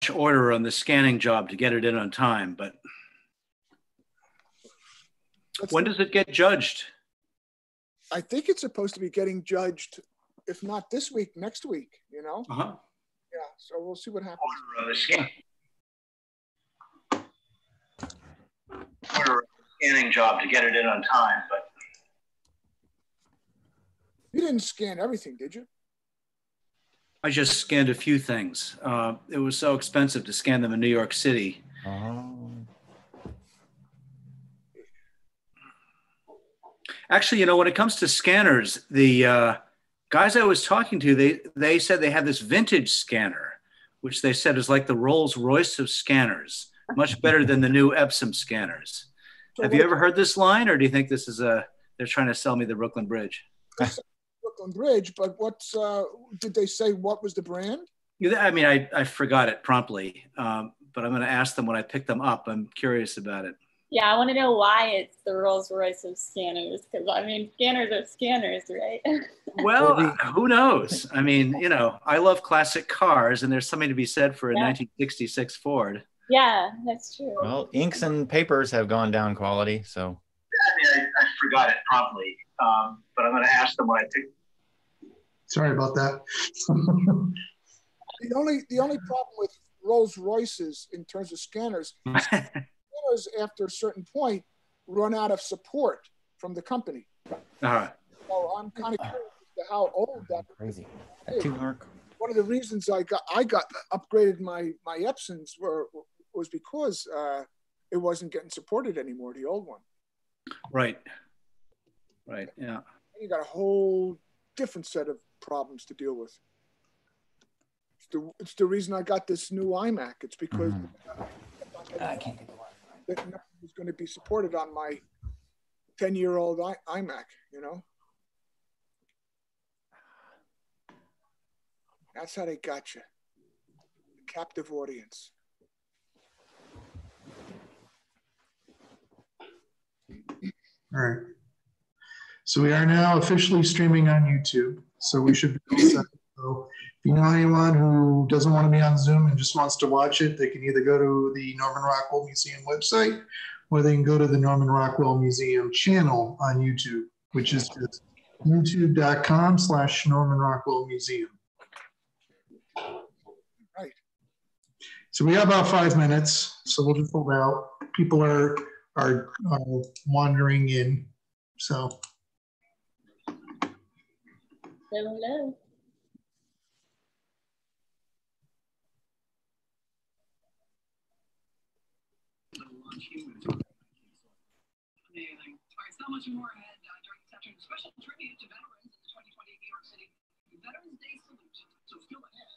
top-notch order on the scanning job to get it in on time, but when does it get judged? I think it's supposed to be getting judged, if not this week, next week, you know? Uh-huh. Yeah, so we'll see what happens. Order a scanning job to get it in on time, but you didn't scan everything, did you? I just scanned a few things. It was so expensive to scan them in New York City. Oh. Actually, you know, when it comes to scanners, the guys I was talking to, they said they have this vintage scanner, which they said is like the Rolls Royce of scanners, much better than the new Epson scanners. So have you ever heard this line, or do you think this is they're trying to sell me the Brooklyn Bridge? Brooklyn Bridge, but what's, did they say what was the brand? I mean, I forgot it promptly, but I'm going to ask them when I pick them up. I'm curious about it. Yeah, I want to know why it's the Rolls Royce of scanners, because I mean, scanners are scanners, right? Well, who knows? I mean, you know, I love classic cars, and there's something to be said for a 1966 Ford. Yeah, that's true. Well, inks and papers have gone down quality, so. I mean, I forgot it promptly, but I'm going to ask them when I pick. Sorry about that. The only problem with Rolls Royces in terms of scanners, scanners after a certain point run out of support from the company. Uh-huh. So I'm kind of curious as to how old that crazy. Is. One of the reasons I got upgraded my Epsons was because it wasn't getting supported anymore, the old one. Right. Right. Yeah. You got a whole different set of problems to deal with. It's the reason I got this new iMac. It's because I can't get the one. that nothing was going to be supported on my 10-year-old iMac, you know? That's how they got you. The captive audience. All right. So we are now officially streaming on YouTube. So we should be all set. So if you know anyone who doesn't want to be on Zoom and just wants to watch it, they can either go to the Norman Rockwell Museum website, or they can go to the Norman Rockwell Museum channel on YouTube, which is just youtube.com/Norman Rockwell Museum. Right. So we have about 5 minutes, so we'll just hold out. People are wandering in, so. Hello. Amazing. All right, so much more ahead during this afternoon. Special tribute to veterans in the 2020 New York City Veterans Day salute. So still ahead.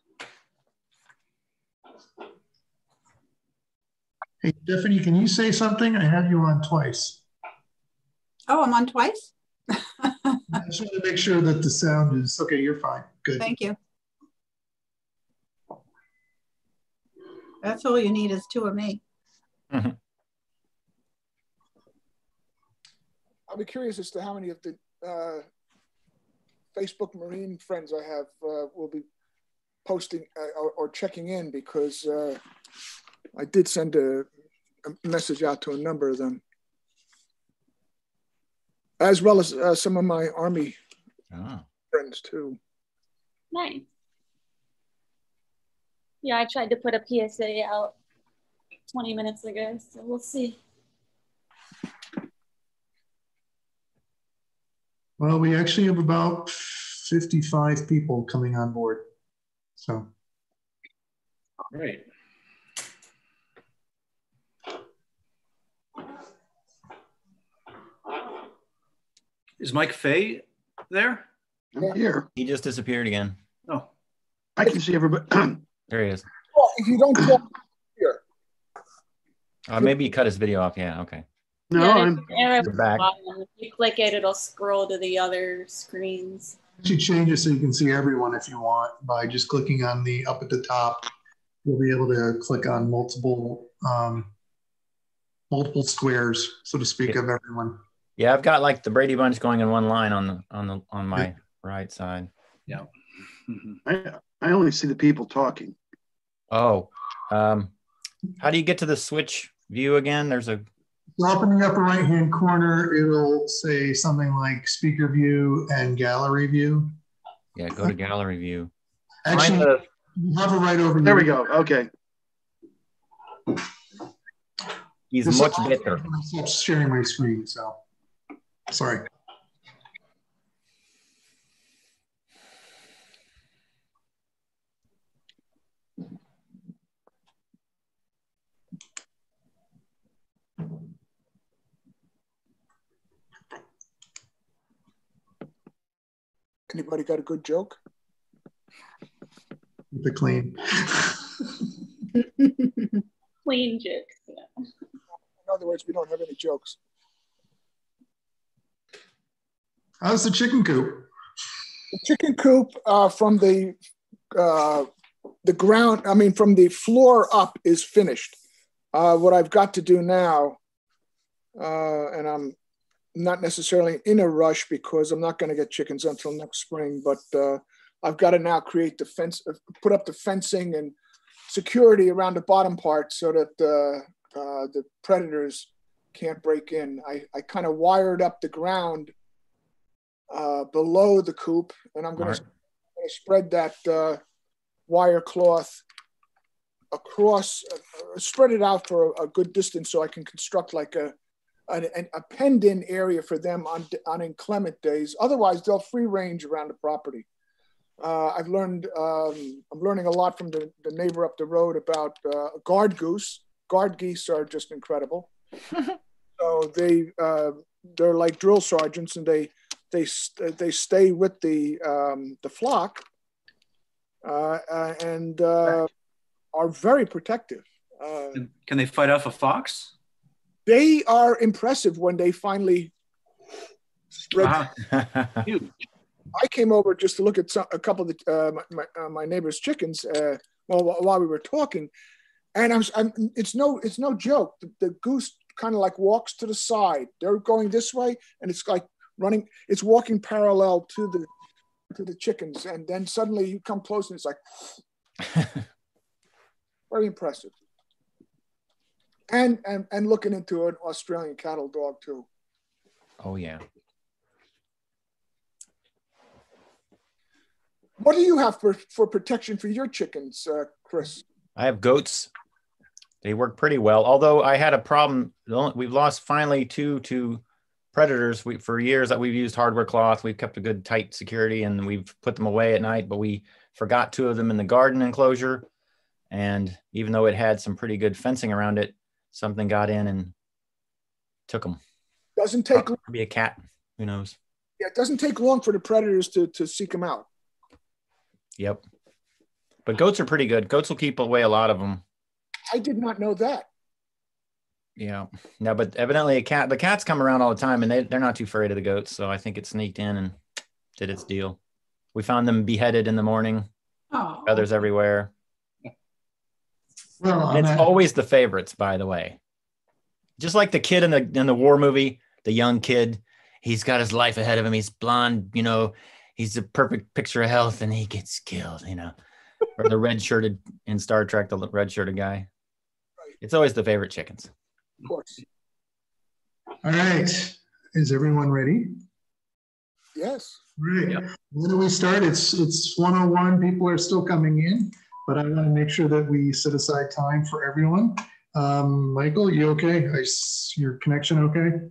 Hey, Stephanie, can you say something? I have you on twice. Oh, I'm on twice? I just want to make sure that the sound is, okay, you're fine. Good. Thank you. That's all you need is two of me. I'll be curious as to how many of the Facebook Marine friends I have will be posting or checking in, because I did send a message out to a number of them, as well as some of my Army friends too. Nice. Yeah, I tried to put a PSA out 20 minutes ago, so we'll see. Well, we actually have about 55 people coming on board. So. Great. Is Mike Fay there? I'm here. He just disappeared again. Oh. I can see everybody. There he is. Well, if you don't talk here. Maybe he cut his video off. Yeah, okay. No, yeah, I'm back. If you click it, it'll scroll to the other screens. You change it so you can see everyone if you want by just clicking on the up at the top. You'll be able to click on multiple squares, so to speak, of everyone. Yeah, I've got like the Brady Bunch going in one line on my right side. Yeah. I only see the people talking. Oh, how do you get to the switch view again? There's a. So up in the upper right-hand corner, it'll say something like speaker view and gallery view. Yeah, go to gallery view. Actually, you have it right over There we go. Okay. He's This much is better. I'm sharing my screen, so sorry. Anybody got a good joke? Keep it clean. Clean jokes. Yeah. In other words, we don't have any jokes. How's the chicken coop? The chicken coop from the ground, I mean, from the floor up is finished. What I've got to do now, and I'm not necessarily in a rush because I'm not going to get chickens until next spring, but I've got to now create the fence, put up the fencing and security around the bottom part so that the predators can't break in. I kind of wired up the ground below the coop, and I'm going to spread that wire cloth across, spread it out for a good distance so I can construct like a penned-in area for them on inclement days. Otherwise, they'll free range around the property. I've learned, I'm learning a lot from the neighbor up the road about guard goose. Guard geese are just incredible. So they're like drill sergeants, and they stay with the flock and are very protective. Can they fight off a fox? They are impressive when they finally spread. Huge. I came over just to look at a couple of my neighbor's chickens while we were talking, and it's no joke. The goose kind of like walks to the side. They're going this way, and it's like running. It's walking parallel to the chickens, and then suddenly you come close, and it's like very impressive. And looking into an Australian cattle dog too. Oh yeah. What do you have for protection for your chickens, Chris? I have goats. They work pretty well. Although I had a problem. We've lost finally two to predators. For years that we've used hardware cloth. We've kept a good tight security, and we've put them away at night. But we forgot two of them in the garden enclosure. And even though it had some pretty good fencing around it, something got in and took them. Doesn't take maybe a cat. Who knows? Yeah, it doesn't take long for the predators to seek them out. Yep. But goats are pretty good. Goats will keep away a lot of them. I did not know that. Yeah. No, but evidently the cats come around all the time, and they're not too afraid of the goats. So I think it sneaked in and did its deal. We found them beheaded in the morning. Oh. Feathers everywhere. Well, And it's always the favorites, by the way. Just like the kid in the war movie, the young kid, he's got his life ahead of him. He's blonde, he's a perfect picture of health, and he gets killed, Or the red-shirted in Star Trek, the red-shirted guy. Right. It's always the favorite chickens. Of course. All right. Is everyone ready? Yes. Right. Yep. When do we start? It's 1:01. People are still coming in, but I want to make sure that we set aside time for everyone. Michael, you okay? Your connection okay?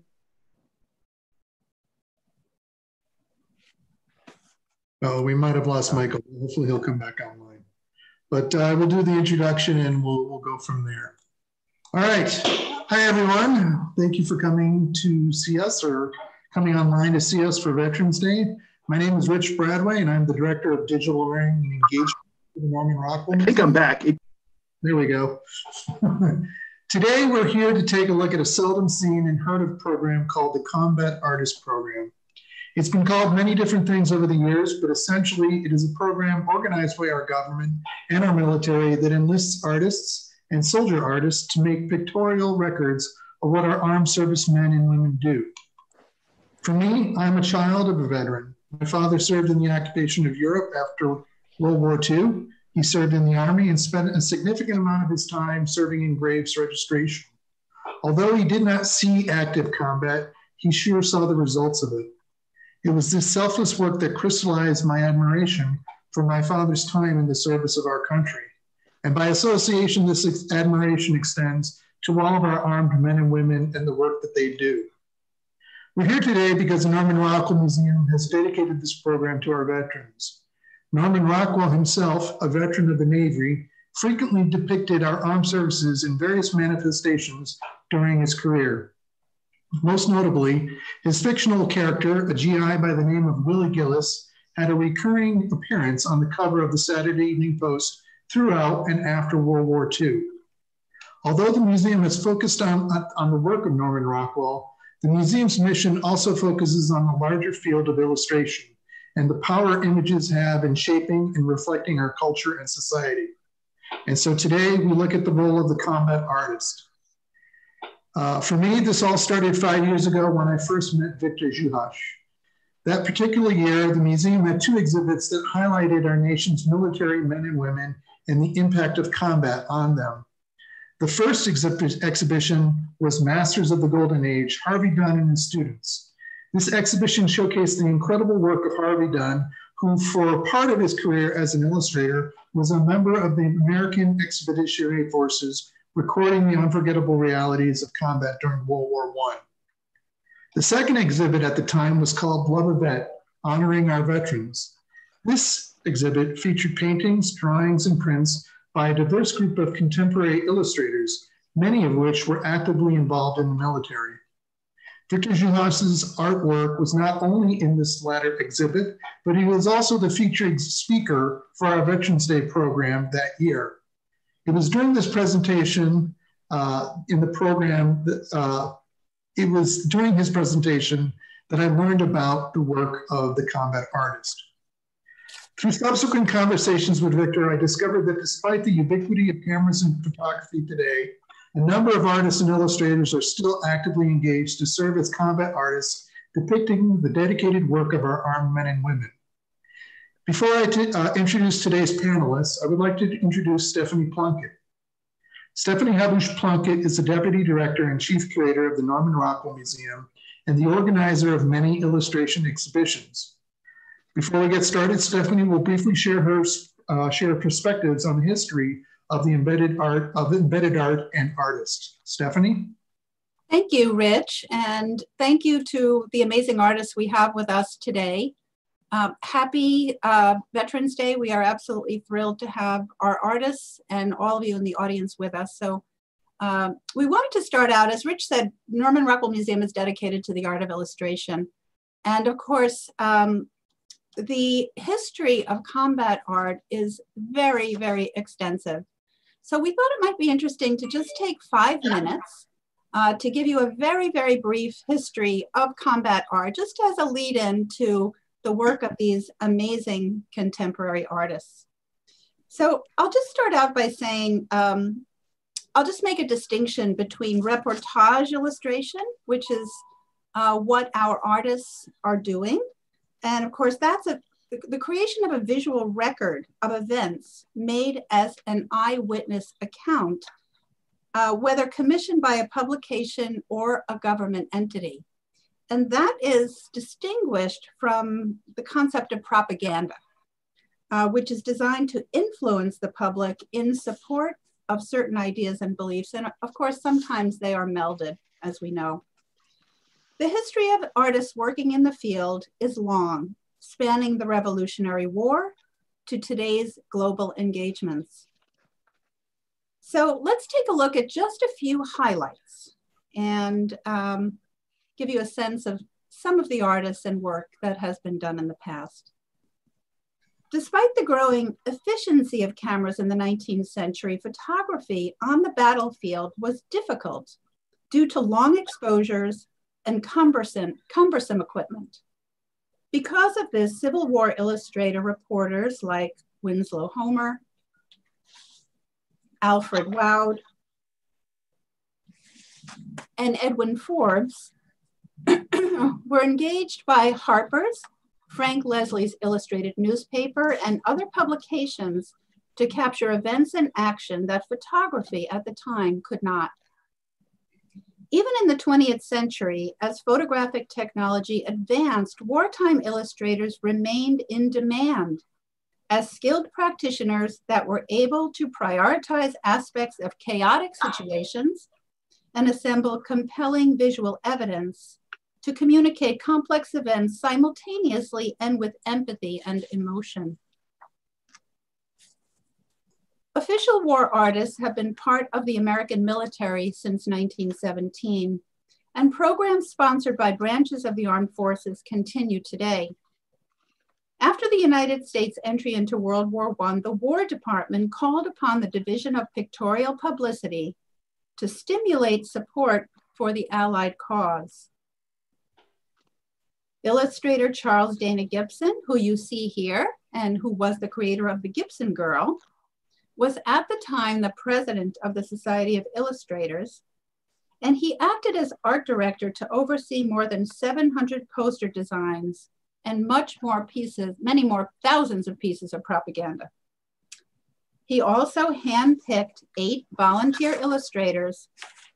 Oh, we might have lost Michael. Hopefully he'll come back online. But we'll do the introduction and we'll go from there. All right. Hi, everyone. Thank you for coming to see us or coming online to see us for Veterans Day. My name is Rich Bradway, and I'm the Director of Digital Learning and Engagement for the Norman Rockwell. I think I'm back. There we go. Today, we're here to take a look at a seldom seen and heard of program called the Combat Artist Program. It's been called many different things over the years, but essentially it is a program organized by our government and our military that enlists artists and soldier artists to make pictorial records of what our armed service men and women do. For me, I'm a child of a veteran. My father served in the occupation of Europe after World War II, He served in the Army and spent a significant amount of his time serving in graves registration. Although he did not see active combat, he sure saw the results of it. It was this selfless work that crystallized my admiration for my father's time in the service of our country. And by association, this admiration extends to all of our armed men and women and the work that they do. We're here today because the Norman Rockwell Museum has dedicated this program to our veterans. Norman Rockwell himself, a veteran of the Navy, frequently depicted our armed services in various manifestations during his career. Most notably, his fictional character, a GI by the name of Willie Gillis, had a recurring appearance on the cover of the Saturday Evening Post throughout and after World War II. Although the museum has focused on the work of Norman Rockwell, the museum's mission also focuses on the larger field of illustration and the power images have in shaping and reflecting our culture and society. And so today we look at the role of the combat artist. For me, this all started 5 years ago when I first met Victor Juhasz. That particular year, the museum had two exhibits that highlighted our nation's military men and women and the impact of combat on them. The first exhibition was Masters of the Golden Age, Harvey Dunn and his students. This exhibition showcased the incredible work of Harvey Dunn, who for part of his career as an illustrator was a member of the American Expeditionary Forces, recording the unforgettable realities of combat during World War I. The second exhibit at the time was called Love a Vet, honoring our veterans. This exhibit featured paintings, drawings, and prints by a diverse group of contemporary illustrators, many of which were actively involved in the military. Victor Juhasz's artwork was not only in this latter exhibit, but he was also the featured speaker for our Veterans Day program that year. It was during this presentation in the program, it was during his presentation that I learned about the work of the combat artist. Through subsequent conversations with Victor, I discovered that despite the ubiquity of cameras and photography today, a number of artists and illustrators are still actively engaged to serve as combat artists, depicting the dedicated work of our armed men and women. Before I introduce today's panelists, I would like to introduce Stephanie Plunkett. Stephanie Habush Plunkett is the Deputy Director and Chief Curator of the Norman Rockwell Museum and the organizer of many illustration exhibitions. Before we get started, Stephanie will briefly share her perspectives on the history of the embedded art and artists. Stephanie? Thank you, Rich, and thank you to the amazing artists we have with us today. Happy Veterans Day. We are absolutely thrilled to have our artists and all of you in the audience with us. So we wanted to start out, as Rich said, Norman Rockwell Museum is dedicated to the art of illustration. And of course, the history of combat art is very, very extensive. So we thought it might be interesting to just take 5 minutes to give you a very, very brief history of combat art, just as a lead-in to the work of these amazing contemporary artists. So I'll just start out by saying, I'll just make a distinction between reportage illustration, which is what our artists are doing. And of course, that's the creation of a visual record of events made as an eyewitness account, whether commissioned by a publication or a government entity. And that is distinguished from the concept of propaganda, which is designed to influence the public in support of certain ideas and beliefs. And of course, sometimes they are melded, as we know. The history of artists working in the field is long, spanning the Revolutionary War to today's global engagements. So let's take a look at just a few highlights and give you a sense of some of the artists and work that has been done in the past. Despite the growing efficiency of cameras in the 19th century, photography on the battlefield was difficult due to long exposures and cumbersome equipment. Because of this, Civil War illustrator reporters like Winslow Homer, Alfred Woud, and Edwin Forbes were engaged by Harper's, Frank Leslie's Illustrated Newspaper, and other publications to capture events and action that photography at the time could not. Even in the 20th century, as photographic technology advanced, wartime illustrators remained in demand as skilled practitioners that were able to prioritize aspects of chaotic situations and assemble compelling visual evidence to communicate complex events simultaneously and with empathy and emotion. Official war artists have been part of the American military since 1917, and programs sponsored by branches of the armed forces continue today. After the United States entry into World War I, the War Department called upon the Division of Pictorial Publicity to stimulate support for the Allied cause. Illustrator Charles Dana Gibson, who you see here, and who was the creator of the Gibson Girl, was at the time the president of the Society of Illustrators, and he acted as art director to oversee more than 700 poster designs and much more pieces, many more thousands of pieces of propaganda. He also handpicked 8 volunteer illustrators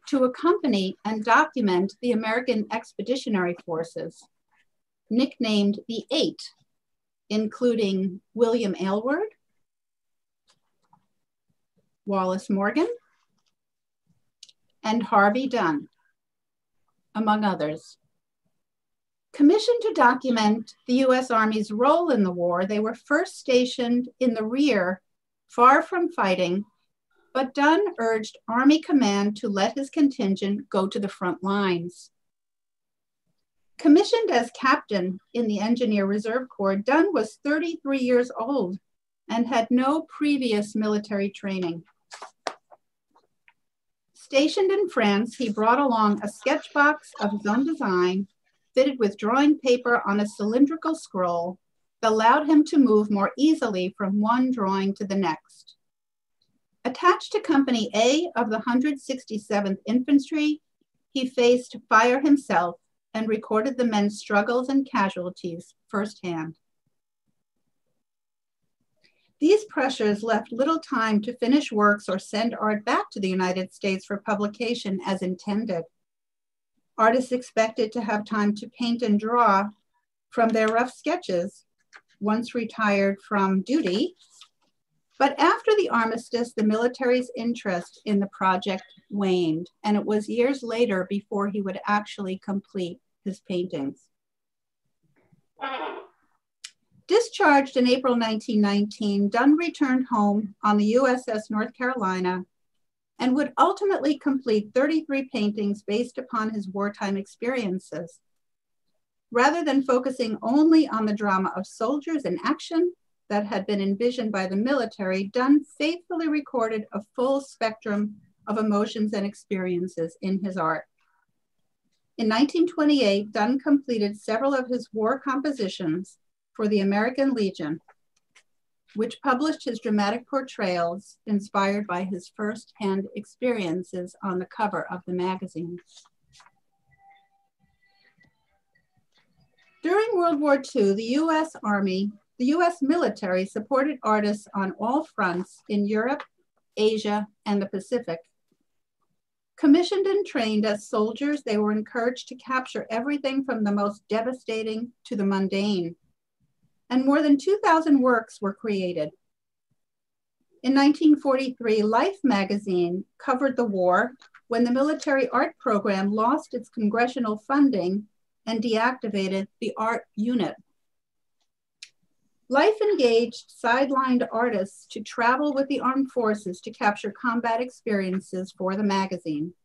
to accompany and document the American Expeditionary Forces, nicknamed the 8, including William Aylward, Wallace Morgan, and Harvey Dunn, among others. Commissioned to document the US Army's role in the war, they were first stationed in the rear, far from fighting, but Dunn urged Army command to let his contingent go to the front lines. Commissioned as captain in the Engineer Reserve Corps, Dunn was 33 years old and had no previous military training. Stationed in France, he brought along a sketch box of his own design, fitted with drawing paper on a cylindrical scroll that allowed him to move more easily from one drawing to the next. Attached to Company A of the 167th Infantry, he faced fire himself and recorded the men's struggles and casualties firsthand. These pressures left little time to finish works or send art back to the United States for publication as intended. Artists expected to have time to paint and draw from their rough sketches once retired from duty. But after the armistice, the military's interest in the project waned, and it was years later before he would actually complete his paintings. Discharged in April 1919, Dunn returned home on the USS North Carolina and would ultimately complete 33 paintings based upon his wartime experiences. Rather than focusing only on the drama of soldiers in action that had been envisioned by the military, Dunn faithfully recorded a full spectrum of emotions and experiences in his art. In 1928, Dunn completed several of his war compositions for the American Legion, which published his dramatic portrayals inspired by his first-hand experiences on the cover of the magazine. During World War II, the US military supported artists on all fronts in Europe, Asia, and the Pacific. Commissioned and trained as soldiers, they were encouraged to capture everything from the most devastating to the mundane. And more than 2,000 works were created. In 1943, Life magazine covered the war when the military art program lost its congressional funding and deactivated the art unit. Life engaged sidelined artists to travel with the armed forces to capture combat experiences for the magazine.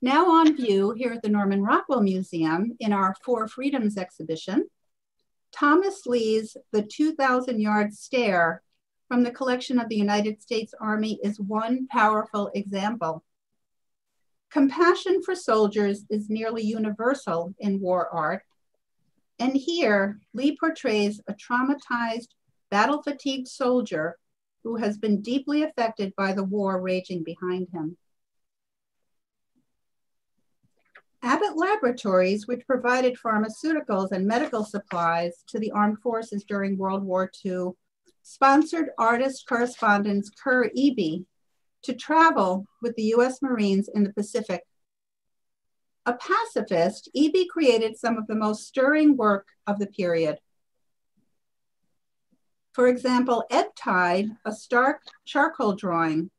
Now on view here at the Norman Rockwell Museum in our Four Freedoms exhibition, Thomas Lee's The 2,000-Yard Stare from the collection of the United States Army is one powerful example. Compassion for soldiers is nearly universal in war art, and here Lee portrays a traumatized, battle-fatigued soldier who has been deeply affected by the war raging behind him. Abbott Laboratories, which provided pharmaceuticals and medical supplies to the armed forces during World War II, sponsored artist correspondent Kerr Eby to travel with the US Marines in the Pacific. A pacifist, Eby created some of the most stirring work of the period. For example, Ebb Tide, a stark charcoal drawing,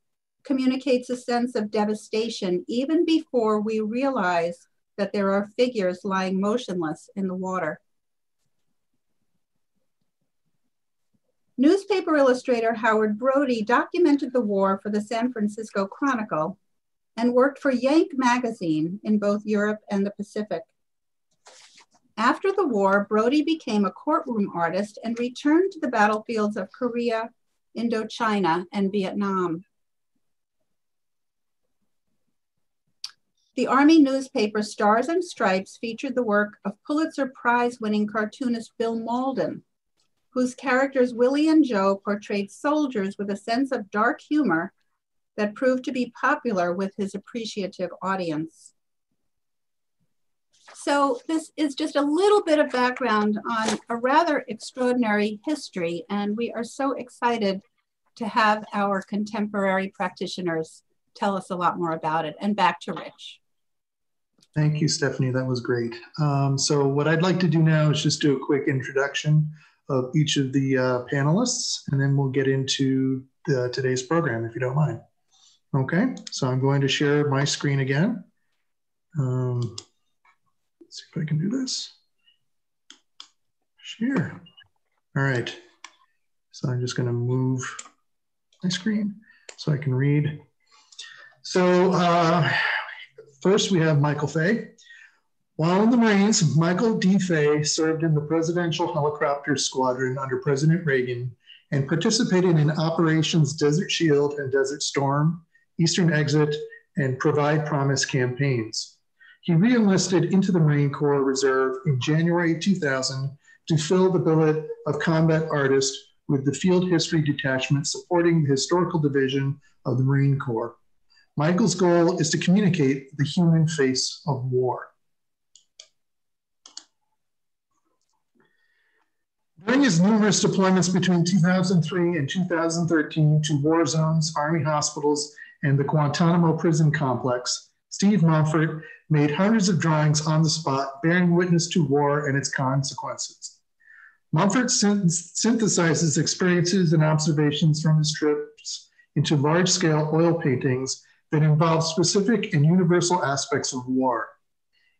communicates a sense of devastation even before we realize that there are figures lying motionless in the water. Newspaper illustrator Howard Brody documented the war for the San Francisco Chronicle and worked for Yank magazine in both Europe and the Pacific. After the war, Brody became a courtroom artist and returned to the battlefields of Korea, Indochina, and Vietnam. The Army newspaper Stars and Stripes featured the work of Pulitzer Prize-winning cartoonist Bill Malden, whose characters Willie and Joe portrayed soldiers with a sense of dark humor that proved to be popular with his appreciative audience. So this is just a little bit of background on a rather extraordinary history, and we are so excited to have our contemporary practitioners tell us a lot more about it. And back to Rich. Thank you, Stephanie. That was great. So what I'd like to do now is just do a quick introduction of each of the panelists, and then we'll get into today's program, if you don't mind. Okay, so I'm going to share my screen again. Let's see if I can do this. Share. All right. So I'm just going to move my screen so I can read. So first we have Michael Fay. While in the Marines, Michael D. Fay served in the Presidential Helicopter Squadron under President Reagan and participated in Operations Desert Shield and Desert Storm, Eastern Exit, and Provide Promise campaigns. He re-enlisted into the Marine Corps Reserve in January 2000 to fill the billet of combat artist with the Field History Detachment supporting the Historical Division of the Marine Corps. Michael's goal is to communicate the human face of war. During his numerous deployments between 2003 and 2013 to war zones, Army hospitals, and the Guantanamo prison complex, Steve Mumford made hundreds of drawings on the spot, bearing witness to war and its consequences. Mumford synthesizes experiences and observations from his trips into large-scale oil paintings that involve specific and universal aspects of war.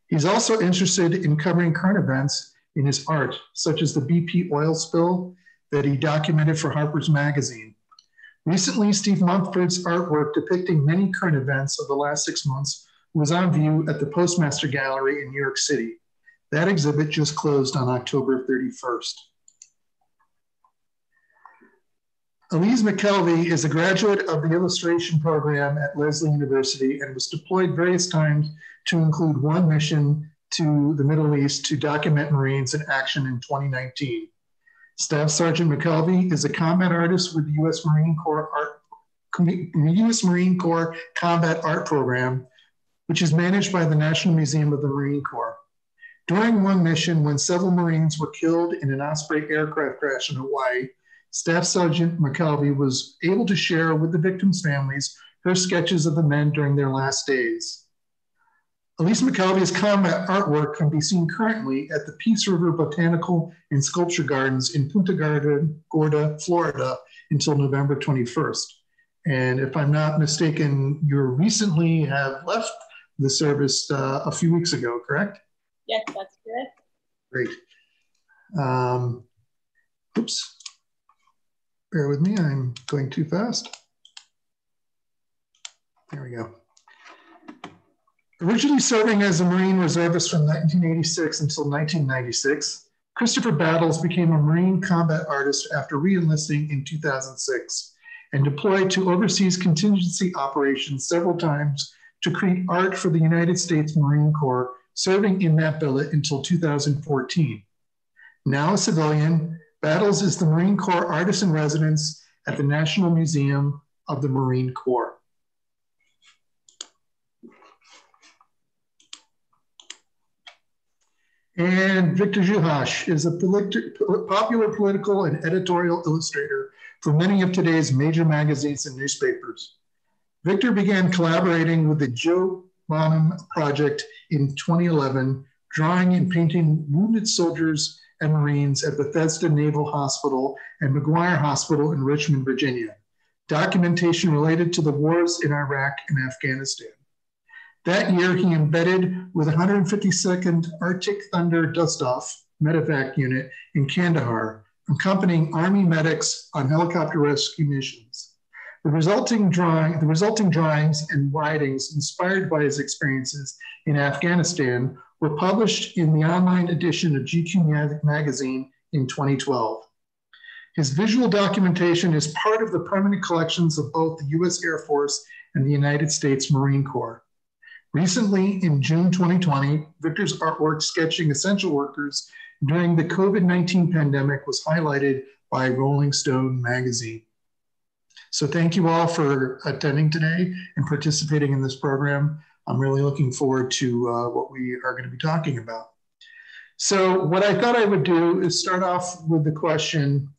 He's also interested in covering current events in his art, such as the BP oil spill that he documented for Harper's Magazine. Recently, Steve Mumford's artwork depicting many current events of the last 6 months was on view at the Postmaster Gallery in New York City. That exhibit just closed on October 31st. Elise McKelvey is a graduate of the illustration program at Lesley University and was deployed various times to include one mission to the Middle East to document Marines in action in 2019. Staff Sergeant McKelvey is a combat artist with the U.S. Marine Corps Combat Art Program, which is managed by the National Museum of the Marine Corps. During one mission, when several Marines were killed in an Osprey aircraft crash in Hawaii, Staff Sergeant McKelvey was able to share with the victims' families her sketches of the men during their last days. Elise Mckelvey's combat artwork can be seen currently at the Peace River Botanical and Sculpture Gardens in Punta Gorda, Florida, until November 21st. And if I'm not mistaken, you recently have left the service a few weeks ago, correct? Yes, that's correct. Great. Oops. Bear with me, I'm going too fast. There we go. Originally serving as a Marine reservist from 1986 until 1996, Kristopher Battles became a Marine combat artist after re-enlisting in 2006 and deployed to overseas contingency operations several times to create art for the United States Marine Corps, serving in that billet until 2014. Now a civilian, Battles is the Marine Corps Artist in Residence at the National Museum of the Marine Corps. And Victor Juhasz is a popular political and editorial illustrator for many of today's major magazines and newspapers. Victor began collaborating with the Joe Bonham Project in 2011, drawing and painting wounded soldiers and Marines at Bethesda Naval Hospital and McGuire Hospital in Richmond, Virginia, documentation related to the wars in Iraq and Afghanistan. That year, he embedded with 152nd Arctic Thunder Dustoff medevac unit in Kandahar, accompanying Army medics on helicopter rescue missions. The resulting drawings and writings inspired by his experiences in Afghanistan were published in the online edition of GQ magazine in 2012. His visual documentation is part of the permanent collections of both the U.S. Air Force and the United States Marine Corps. Recently, in June 2020, Victor's artwork sketching essential workers during the COVID-19 pandemic was highlighted by Rolling Stone magazine. So thank you all for attending today and participating in this program. I'm really looking forward to what we are going to be talking about. So what I thought I would do is start off with the question,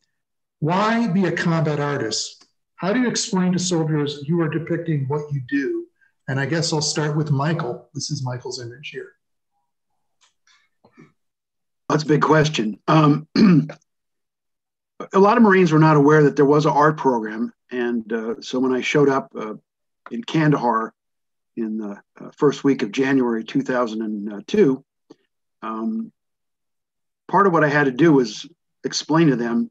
why be a combat artist? How do you explain to soldiers you are depicting what you do? And I guess I'll start with Michael. This is Michael's image here. That's a big question. A lot of Marines were not aware that there was an art program. And so when I showed up in Kandahar in the first week of January 2002, part of what I had to do was explain to them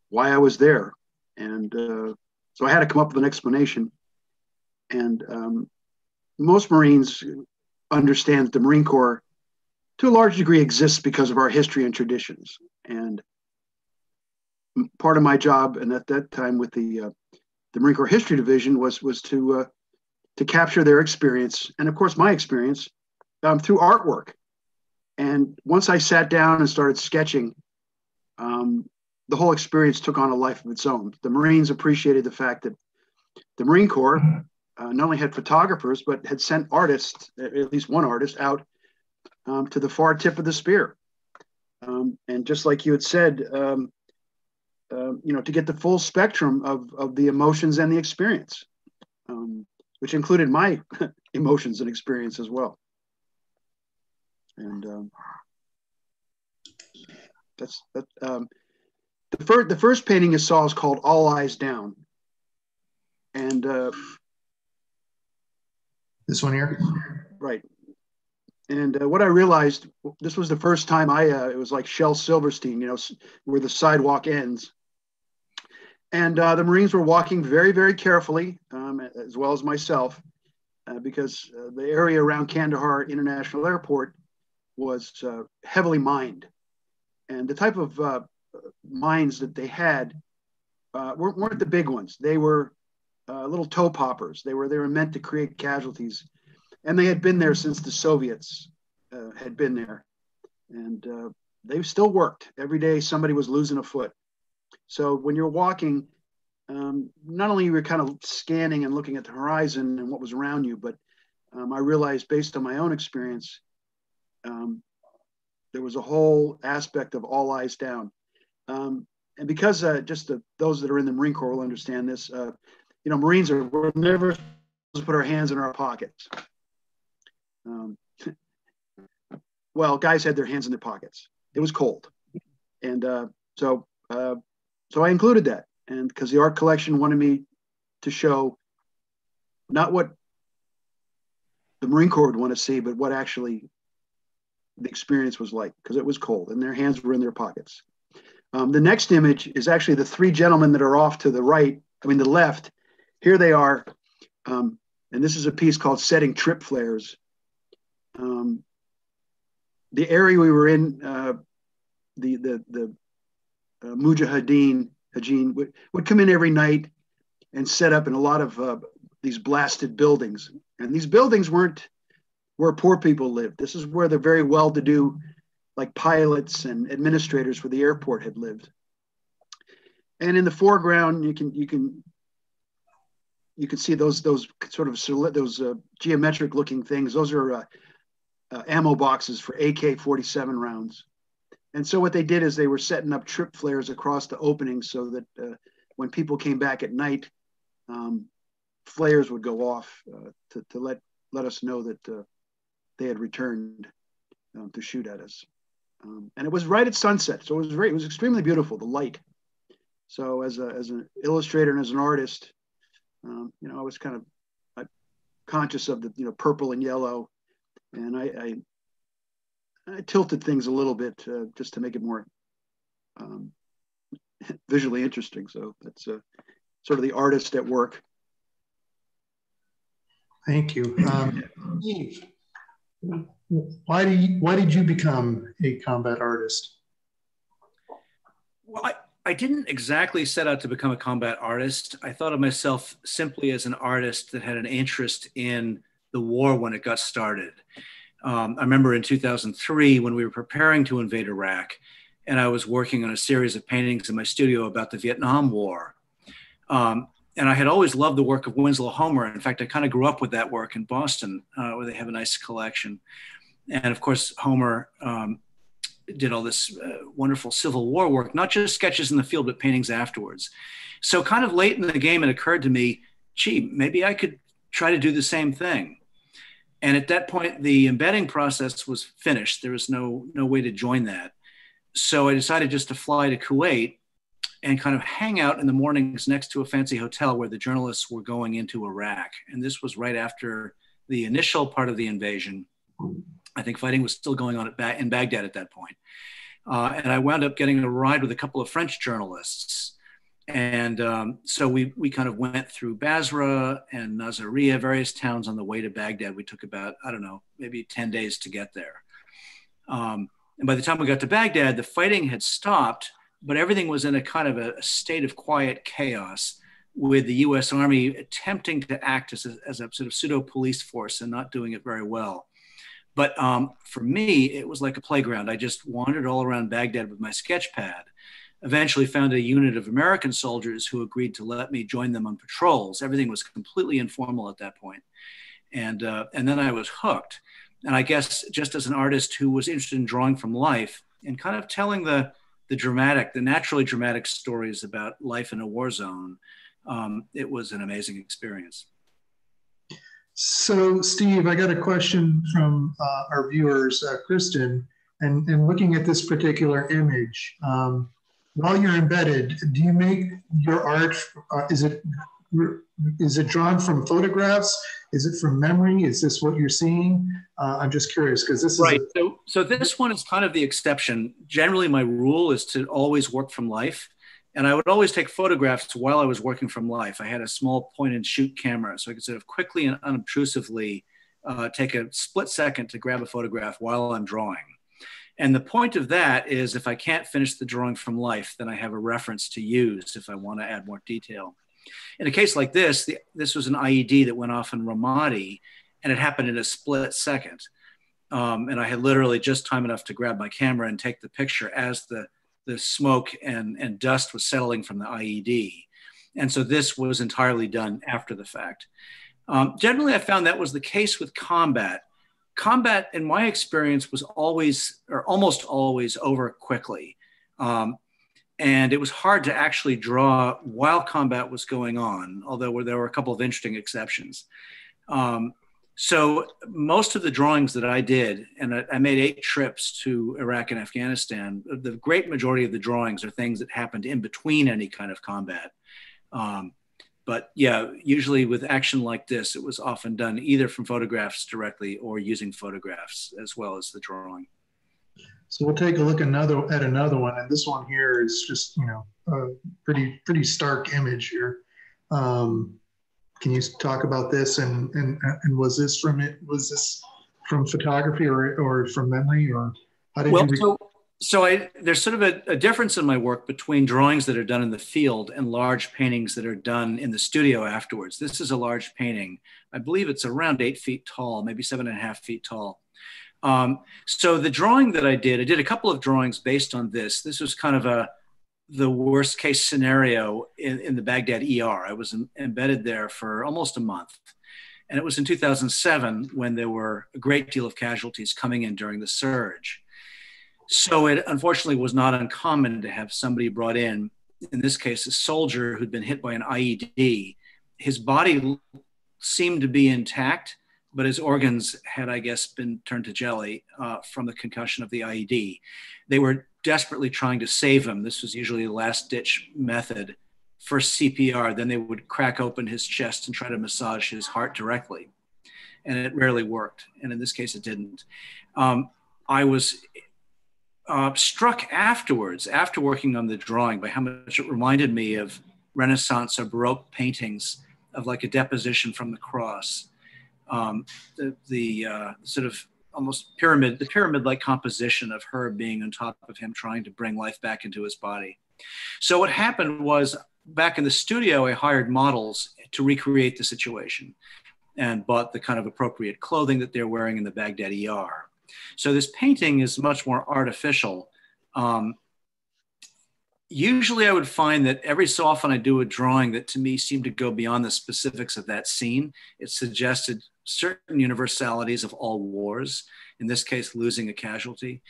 why I was there. And so I had to come up with an explanation. And most Marines understand that the Marine Corps, to a large degree, exists because of our history and traditions. And part of my job, and at that time with the Marine Corps History Division, was to capture their experience, and of course my experience, through artwork. And once I sat down and started sketching, the whole experience took on a life of its own. The Marines appreciated the fact that the Marine Corps not only had photographers, but had sent artists, at least one artist, out to the far tip of the spear. And just like you had said, to get the full spectrum of the emotions and the experience, which included my emotions and experience as well. And the first painting you saw is called All Eyes Down. And this one here? Right. And what I realized, this was the first time it was like Shel Silverstein, where the sidewalk ends. And the Marines were walking very, very carefully, as well as myself, because the area around Kandahar International Airport was heavily mined. And the type of mines that they had weren't the big ones. They were little toe poppers. They were meant to create casualties. And they had been there since the Soviets had been there. And they still worked. Every day somebody was losing a foot. So when you're walking, not only you were kind of scanning and looking at the horizon and what was around you, but I realized based on my own experience, there was a whole aspect of all eyes down. And because those that are in the Marine Corps will understand this, Marines we're never supposed to put our hands in our pockets. Well, guys had their hands in their pockets. It was cold. And so I included that. And because the art collection wanted me to show not what the Marine Corps would want to see, but what actually the experience was like, because it was cold and their hands were in their pockets. The next image is actually the three gentlemen that are off to the right, the left. Here they are. And this is a piece called Setting Trip Flares. The area we were in, the Mujahideen would come in every night and set up in a lot of these blasted buildings. And these buildings weren't where poor people lived. This is where the very well-to-do, like pilots and administrators for the airport had lived. And in the foreground, you can see those sort of geometric looking things. Those are ammo boxes for AK-47 rounds. And so what they did is they were setting up trip flares across the openings so that when people came back at night, flares would go off to let us know that they had returned to shoot at us. And it was right at sunset, so it was extremely beautiful, the light. So as an illustrator and as an artist, I was kind of conscious of the purple and yellow, and I tilted things a little bit just to make it more visually interesting. So that's sort of the artist at work. Thank you. Steve, why did you become a combat artist? Well, I didn't exactly set out to become a combat artist. I thought of myself simply as an artist that had an interest in the war when it got started. I remember in 2003 when we were preparing to invade Iraq, and I was working on a series of paintings in my studio about the Vietnam War. And I had always loved the work of Winslow Homer. In fact, I kind of grew up with that work in Boston, where they have a nice collection. And of course, Homer did all this wonderful Civil War work, not just sketches in the field, but paintings afterwards. So kind of late in the game, it occurred to me, gee, maybe I could try to do the same thing. And at that point, the embedding process was finished. There was no way to join that. So I decided just to fly to Kuwait and kind of hang out in the mornings next to a fancy hotel where the journalists were going into Iraq. And this was right after the initial part of the invasion. I think fighting was still going on in Baghdad at that point. And I wound up getting a ride with a couple of French journalists. And so we kind of went through Basra and Nasiriyah, various towns on the way to Baghdad. We took about, I don't know, maybe 10 days to get there. And by the time we got to Baghdad, the fighting had stopped, but everything was in a kind of a state of quiet chaos, with the US Army attempting to act as a sort of pseudo police force and not doing it very well. But for me, it was like a playground. I just wandered all around Baghdad with my sketch pad, eventually found a unit of American soldiers who agreed to let me join them on patrols. Everything was completely informal at that point. And then I was hooked. And I guess just as an artist who was interested in drawing from life and kind of telling the naturally dramatic stories about life in a war zone, it was an amazing experience. So, Steve, I got a question from our viewers, Kristen, and looking at this particular image, while you're embedded, do you make your art, is it drawn from photographs? Is it from memory? Is this what you're seeing? I'm just curious, because this is right. So this one is kind of the exception. Generally, my rule is to always work from life. And I would always take photographs while I was working from life. I had a small point and shoot camera, so I could sort of quickly and unobtrusively take a split second to grab a photograph while I'm drawing. And the point of that is if I can't finish the drawing from life, then I have a reference to use if I want to add more detail. In a case like this, this was an IED that went off in Ramadi, and it happened in a split second. And I had literally just time enough to grab my camera and take the picture as the smoke and dust was settling from the IED. And so this was entirely done after the fact. Generally, I found that was the case with combat. Combat, in my experience, was always, or almost always, over quickly. And it was hard to actually draw while combat was going on, although there were a couple of interesting exceptions. So most of the drawings that I did, and I made 8 trips to Iraq and Afghanistan, the great majority of the drawings are things that happened in between any kind of combat. But yeah, usually with action like this, it was often done either from photographs directly or using photographs as well as the drawing. So we'll take a look at another one, and this one here is just, you know, a pretty stark image here. Can you talk about this? And was this from photography or from memory, or how did you? So there's sort of a difference in my work between drawings that are done in the field and large paintings that are done in the studio afterwards. This is a large painting. I believe it's around 8 feet tall, maybe 7.5 feet tall. So the drawing that I did a couple of drawings based on this. This was kind of the worst case scenario in the Baghdad ER. I was embedded there for almost a month. And it was in 2007 when there were a great deal of casualties coming in during the surge. So it unfortunately was not uncommon to have somebody brought in this case, a soldier who'd been hit by an IED. His body seemed to be intact, but his organs had, I guess, been turned to jelly from the concussion of the IED. They were desperately trying to save him. This was usually the last ditch method. First CPR, then they would crack open his chest and try to massage his heart directly. And it rarely worked. And in this case, it didn't. I was struck afterwards, after working on the drawing, by how much it reminded me of Renaissance or Baroque paintings of like a deposition from the cross. The sort of almost pyramid-like composition of her being on top of him, trying to bring life back into his body. So what happened was, back in the studio, I hired models to recreate the situation and bought the kind of appropriate clothing that they're wearing in the Baghdad ER. So this painting is much more artificial. Usually I would find that every so often I do a drawing that to me seemed to go beyond the specifics of that scene. It suggested certain universalities of all wars, in this case, losing a casualty.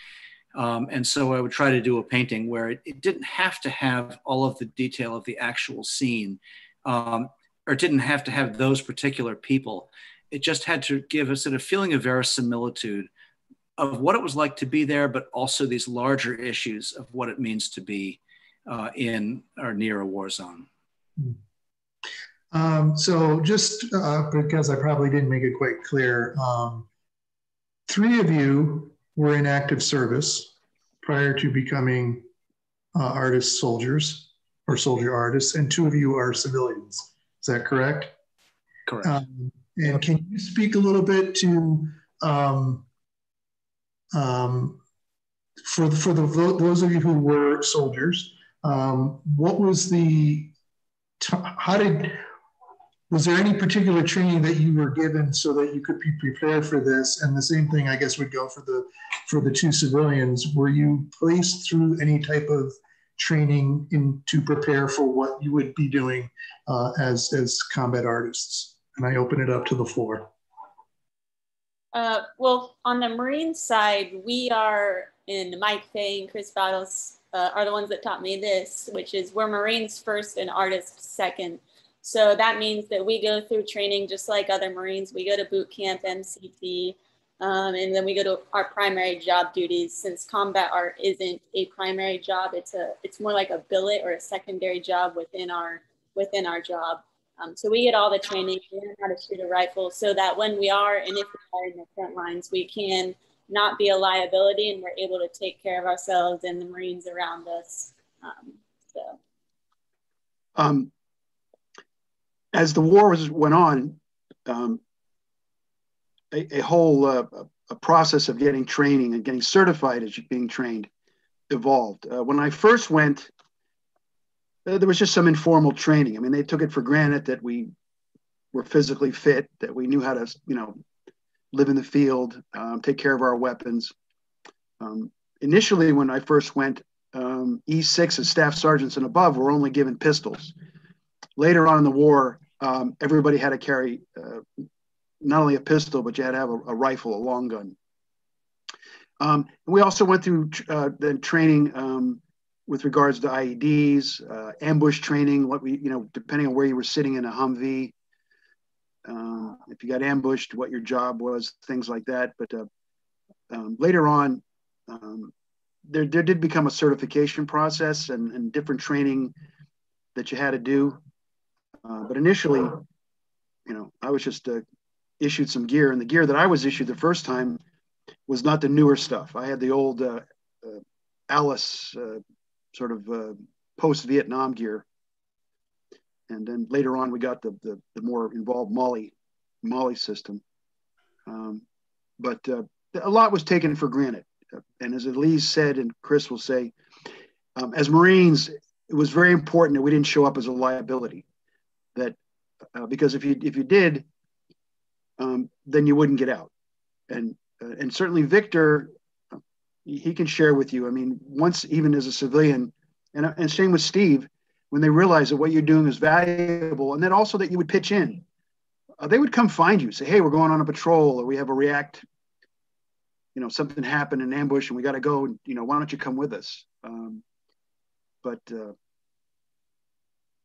And so I would try to do a painting where it didn't have to have all of the detail of the actual scene, or it didn't have to have those particular people. It just had to give a sort of feeling of verisimilitude of what it was like to be there, but also these larger issues of what it means to be in or near a war zone. So just because I probably didn't make it quite clear, 3 of you were in active service prior to becoming artist soldiers or soldier artists, and 2 of you are civilians. Is that correct? Correct. And can you speak a little bit to those of you who were soldiers, what was was there any particular training that you were given so that you could be prepared for this? And the same thing, I guess, would go for the 2 civilians. Were you placed through any type of training to prepare for what you would be doing as combat artists? And I open it up to the floor. Well, on the Marine side, Mike Fay and Chris Battles are the ones that taught me this, which is we're Marines first and artists second. So that means that we go through training just like other Marines. We go to boot camp, MCT, and then we go to our primary job duties. Since combat art isn't a primary job, it's more like a billet or a secondary job within our job. So we get all the training, we learn how to shoot a rifle, so that when we are, and if we are in the front lines, we can not be a liability and we're able to take care of ourselves and the Marines around us. As the war went on, a whole a process of getting training and getting certified as being trained evolved. When I first went, there was just some informal training. I mean, they took it for granted that we were physically fit, that we knew how to, live in the field, take care of our weapons. Initially, when I first went, E6 as staff sergeants and above were only given pistols. Later on in the war, everybody had to carry not only a pistol, but you had to have a rifle, a long gun. We also went through then training with regards to IEDs, ambush training, depending on where you were sitting in a Humvee. If you got ambushed, what your job was, things like that. But later on, there did become a certification process and different training that you had to do. But initially, I was just issued some gear, and the gear that I was issued the first time was not the newer stuff. I had the old Alice sort of post-Vietnam gear. And then later on, we got the more involved Molly system. But a lot was taken for granted. And as Elise said, and Chris will say, as Marines, it was very important that we didn't show up as a liability. That because if you did, then you wouldn't get out. And certainly Victor, he can share with you. I mean, once even as a civilian, and same with Steve, when they realize that what you're doing is valuable, and then also that you would pitch in. they would come find you, say, hey, we're going on a patrol, or we have a react, something happened, an ambush, and we got to go, why don't you come with us?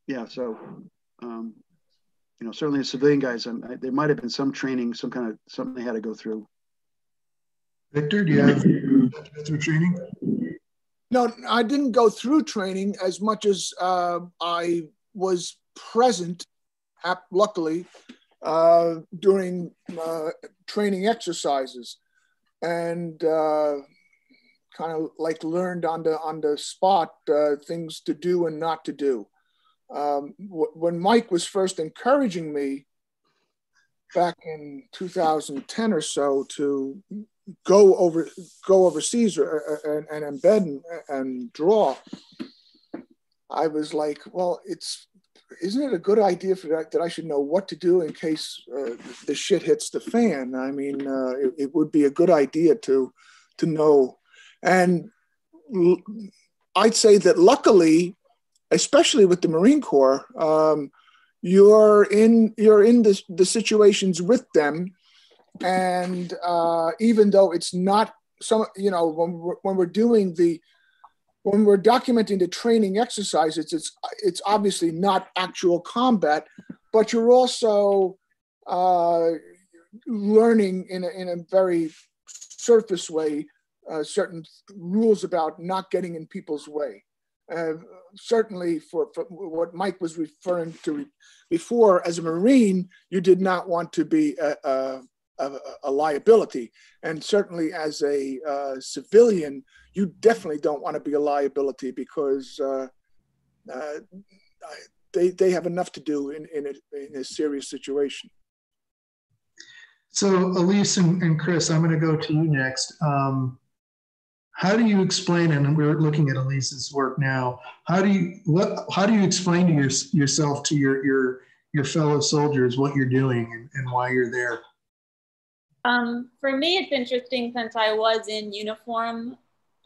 Yeah, so, certainly the civilian guys, there might have been some training, something they had to go through. Victor, do you have to go through training? No, I didn't go through training as much as I was present, luckily, during training exercises, and kind of like learned on the spot things to do and not to do. When Mike was first encouraging me back in 2010 or so to go overseas and embed and draw, I was like, well, isn't it a good idea for that I should know what to do in case the shit hits the fan? I mean, it would be a good idea to know. And I'd say that luckily, especially with the Marine Corps, you're in the situations with them. And even though it's not when we're documenting the training exercises, it's obviously not actual combat, but you're also learning in a very surface way certain rules about not getting in people's way. Certainly for what Mike was referring to before, as a Marine, you did not want to be a liability, and certainly as a civilian, you definitely don't want to be a liability, because they have enough to do in a serious situation. So Elise and Chris, I'm going to go to you next. How do you explain, and we're looking at Elise's work now, how do you explain to yourself to your fellow soldiers what you're doing and why you're there? For me, it's interesting since I was in uniform.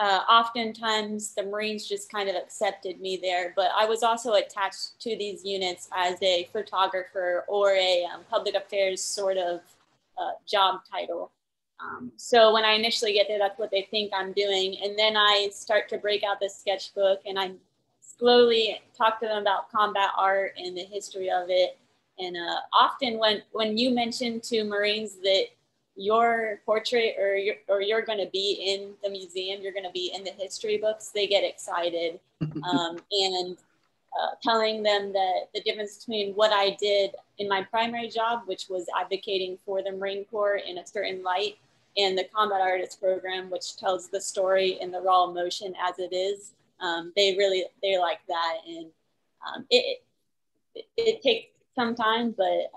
Oftentimes the Marines just kind of accepted me there, but I was also attached to these units as a photographer or a public affairs sort of job title. So when I initially get there, that's what they think I'm doing. And then I start to break out the sketchbook, and I slowly talk to them about combat art and the history of it. And often when you mention to Marines that your portrait or you're going to be in the museum, you're going to be in the history books, they get excited. And telling them that the difference between what I did in my primary job, which was advocating for the Marine Corps in a certain light, and the Combat Artist program, which tells the story in the raw emotion as it is, they like that. And it takes some time, but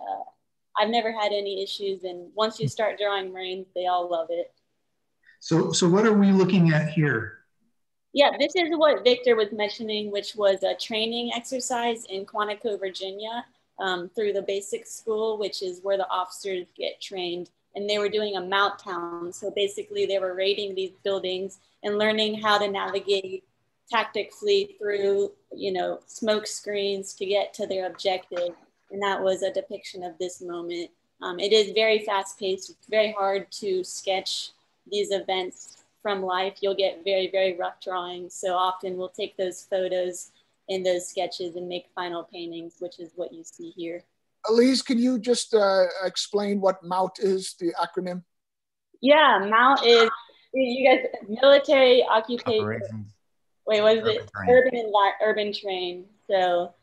I've never had any issues. And once you start drawing Marines, they all love it. So what are we looking at here? Yeah, this is what Victor was mentioning, which was a training exercise in Quantico, Virginia, through the basic school, which is where the officers get trained. And they were doing a mount town. So basically they were raiding these buildings and learning how to navigate tactically through, smoke screens to get to their objective. And that was a depiction of this moment. It is very fast paced. It's very hard to sketch these events from life. You'll get very, very rough drawings. So often we'll take those photos and those sketches and make final paintings, which is what you see here. Elise, can you just explain what MOUT is, the acronym? Yeah, MOUT is, you guys, military occupation. Operations. Wait, what is it? Urban train. So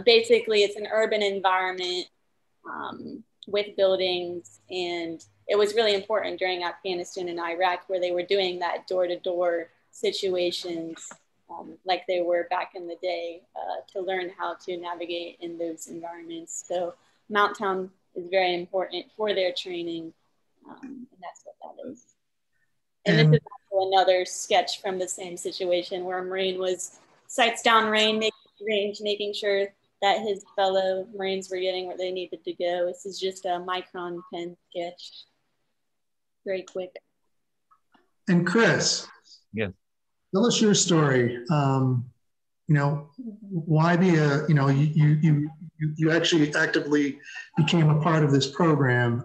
basically it's an urban environment with buildings, and it was really important during Afghanistan and Iraq, where they were doing that door-to-door situations like they were back in the day, to learn how to navigate in those environments. So Mount Town is very important for their training, and that's what that is. And this is also another sketch from the same situation where a Marine was sights down range, making sure that his fellow Marines were getting where they needed to go. This is just a micron pen sketch. Very quick. And Chris. Yes. Tell us your story. why be you actually actively became a part of this program,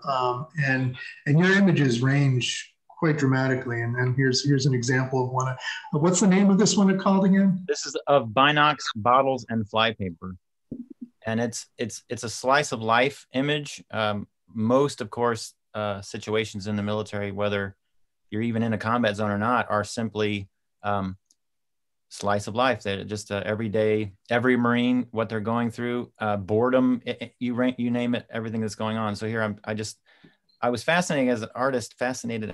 and your images range quite dramatically. And here's an example of one. What's the name of this one called again? This is of Binox, Bottles, and Flypaper, and it's a slice of life image. Most, of course, situations in the military, whether you're even in a combat zone or not, are simply slice of life. That just every day, every Marine, what they're going through, boredom, you name it, everything that's going on. So here I was fascinated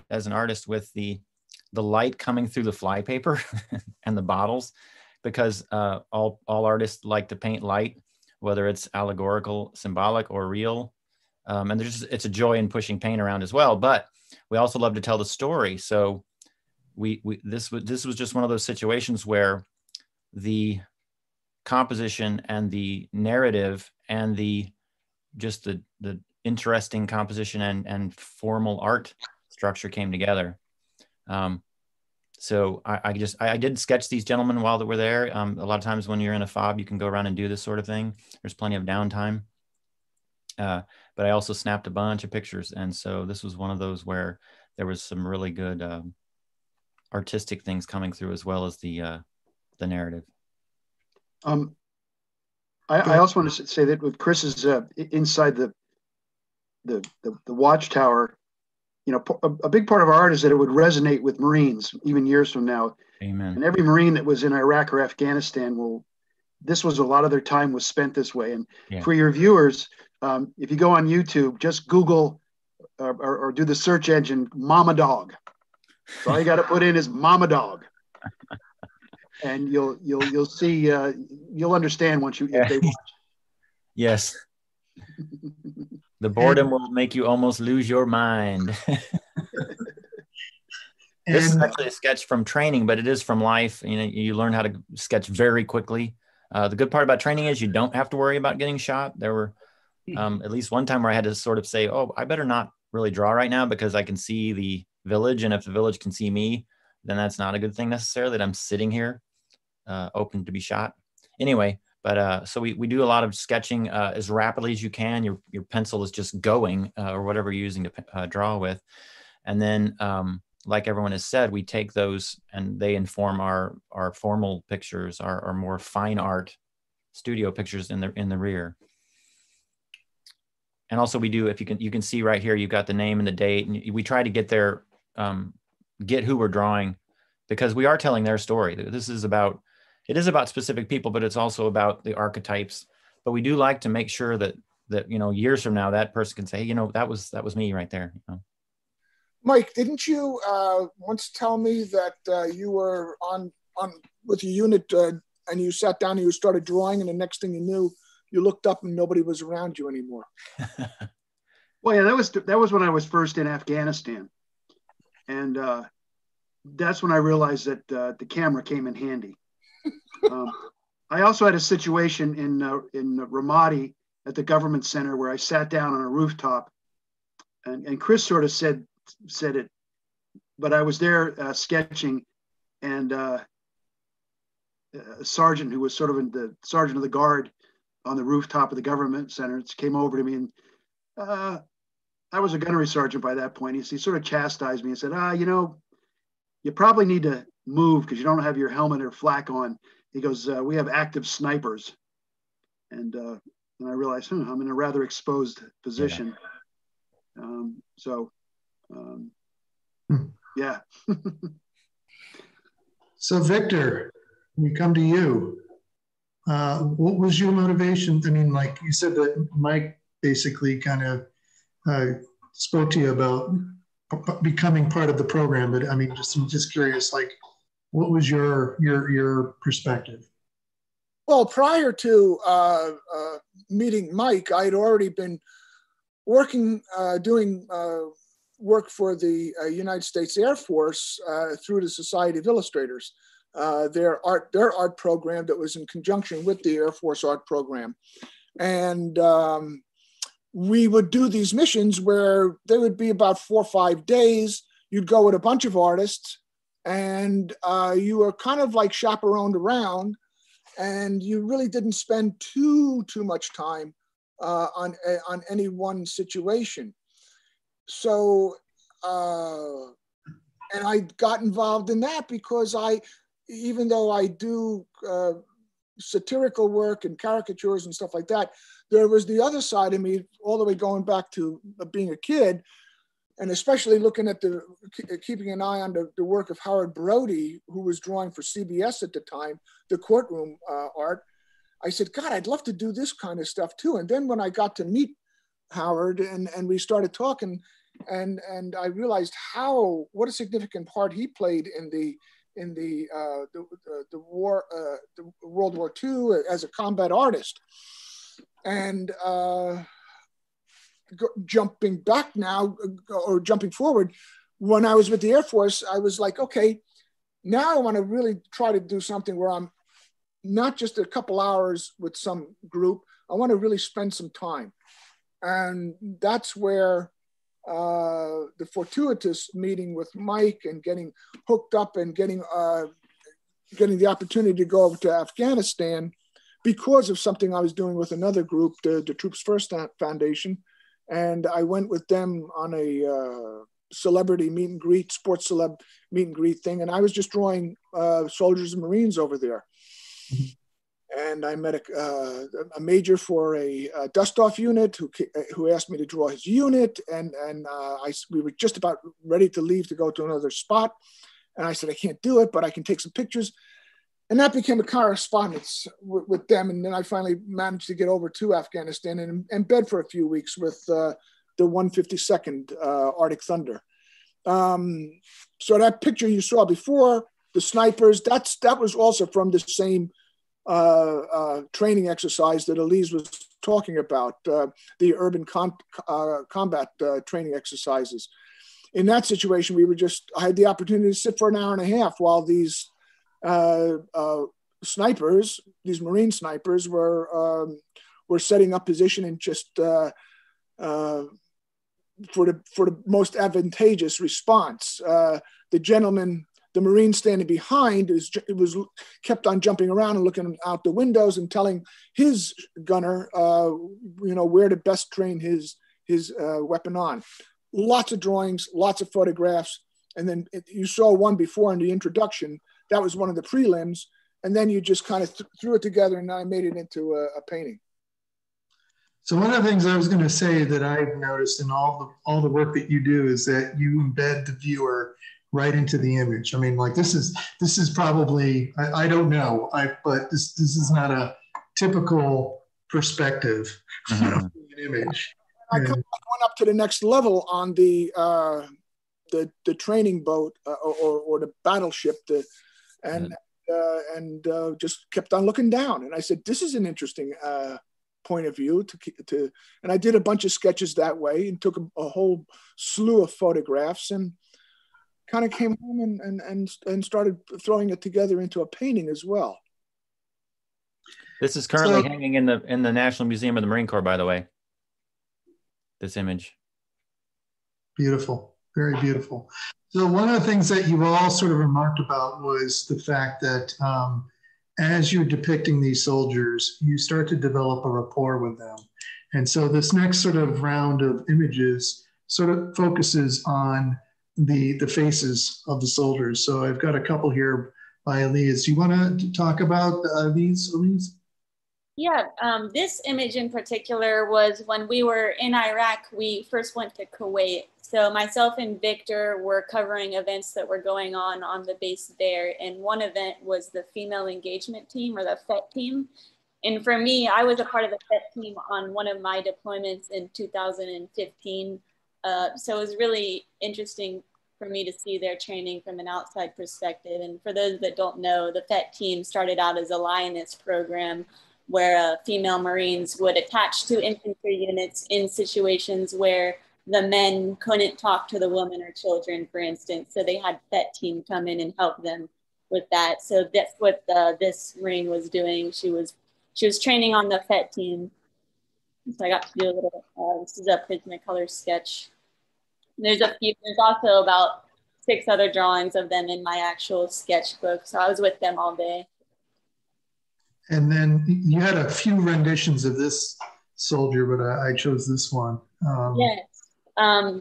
as an artist with the light coming through the flypaper and the bottles, because all artists like to paint light, whether it's allegorical, symbolic, or real. And it's a joy in pushing paint around as well. But we also love to tell the story. So this was just one of those situations where the composition and the narrative and the interesting composition and formal art structure came together. So I did sketch these gentlemen while they were there. A lot of times when you're in a fob, you can go around and do this sort of thing. There's plenty of downtime. But I also snapped a bunch of pictures. And so this was one of those where there was some really good artistic things coming through, as well as the narrative. I also want to say that with Chris's inside the watchtower, a big part of our art is that it would resonate with Marines even years from now. Amen. And every Marine that was in Iraq or Afghanistan this was a lot of their time was spent this way. And for your viewers, if you go on YouTube, just Google or do the search engine Mama Dog. So all you got to put in is Mama Dog, and you'll see you'll understand once if they watch. Yes. The boredom will make you almost lose your mind. This is actually a sketch from training, but it is from life. You learn how to sketch very quickly. The good part about training is you don't have to worry about getting shot. There were at least one time where I had to sort of say, oh, I better not really draw right now because I can see the village. And if the village can see me, then that's not a good thing necessarily, that I'm sitting here open to be shot. Anyway, but so we do a lot of sketching as rapidly as you can. Your pencil is just going or whatever you're using to draw with. And then like everyone has said, we take those and they inform our formal pictures, our more fine art studio pictures in the rear. And also we do, if you can see right here, you've got the name and the date, and we try to get their, get who we're drawing, because we are telling their story. It is about specific people, but it's also about the archetypes. But we do like to make sure that years from now, that person can say, hey, that was me right there. Mike, didn't you once tell me that you were on with your unit and you sat down and you started drawing, and the next thing you knew, you looked up and nobody was around you anymore? Well, yeah, that was when I was first in Afghanistan, and that's when I realized that the camera came in handy. I also had a situation in Ramadi at the government center where I sat down on a rooftop, and Chris sort of said it, but I was there sketching, and a sergeant who was sort of the sergeant of the guard on the rooftop of the government center came over to me, and I was a gunnery sergeant by that point. He sort of chastised me and said, you probably need to move because you don't have your helmet or flak on. He goes, we have active snipers. And I realized, I'm in a rather exposed position. Yeah. So Victor, we come to you. What was your motivation? I mean, like you said that Mike basically kind of spoke to you about becoming part of the program, but I mean, I'm just curious, like, what was your perspective? Well, prior to meeting Mike, I had already been working, doing work for the United States Air Force through the Society of Illustrators, their art program that was in conjunction with the Air Force art program. And we would do these missions where there would be about 4 or 5 days. You'd go with a bunch of artists, and you were kind of like chaperoned around. and you really didn't spend too much time on any one situation. So, and I got involved in that because even though I do satirical work and caricatures and stuff like that, there was the other side of me, all the way going back to being a kid, and especially looking at keeping an eye on the work of Howard Brody, who was drawing for CBS at the time, the courtroom art. I said, God, I'd love to do this kind of stuff too. And then when I got to meet Howard and we started talking, and I realized what a significant part he played in the World War II as a combat artist. And jumping back now, or jumping forward, when I was with the Air Force, I was like, okay, now I want to really try to do something where I'm not just a couple hours with some group. I want to really spend some time. And that's where the fortuitous meeting with Mike and getting hooked up and getting the opportunity to go over to Afghanistan because of something I was doing with another group, the Troops First Foundation. And I went with them on a celebrity meet and greet, sports celeb meet and greet thing. And I was just drawing soldiers and Marines over there. And I met a major for a dust-off unit who asked me to draw his unit. And we were just about ready to leave to go to another spot. And I said, I can't do it, but I can take some pictures. And that became a correspondence with them. And then I finally managed to get over to Afghanistan and embed for a few weeks with the 152nd Arctic Thunder. So that picture you saw before, the snipers, that was also from the same training exercise that Elise was talking about, the urban combat training exercises. In that situation, I had the opportunity to sit for an hour and a half while these snipers, these Marine snipers, were setting up position and just for the most advantageous response. The gentleman, the Marine standing behind, kept on jumping around and looking out the windows and telling his gunner, where to best train his weapon on. Lots of drawings, lots of photographs, and then you saw one before in the introduction. That was one of the prelims, and then you just kind of threw it together, and I made it into a painting. So one of the things I was going to say that I've noticed in all the work that you do is that you embed the viewer right into the image. I mean, like this is probably, I don't know, but this is not a typical perspective of an image. I went up to the next level on the training boat or the battleship, and just kept on looking down. And I said, this is an interesting point of view and I did a bunch of sketches that way and took a whole slew of photographs and kind of came home and started throwing it together into a painting as well. This is currently hanging in the National Museum of the Marine Corps, by the way. This image. Beautiful, very beautiful. So one of the things that you all sort of remarked about was the fact that as you're depicting these soldiers, you start to develop a rapport with them. And so this next sort of round of images sort of focuses on the faces of the soldiers. So I've got a couple here by Elise. You want to talk about these, Elise? Yeah, this image in particular was when we were in Iraq, we first went to Kuwait. So myself and Victor were covering events that were going on the base there. And one event was the female engagement team, or the FET team. And for me, I was a part of the FET team on one of my deployments in 2015. So it was really interesting for me to see their training from an outside perspective. And for those that don't know, the FET team started out as a Lioness program where female Marines would attach to infantry units in situations where the men couldn't talk to the women or children, for instance. So they had FET team come in and help them with that. So that's what this Marine was doing. She was training on the FET team. So I got to do a little, this is a Prismacolor sketch. There's also about 6 other drawings of them in my actual sketchbook. So I was with them all day. And then you had a few renditions of this soldier, but I chose this one. Yes.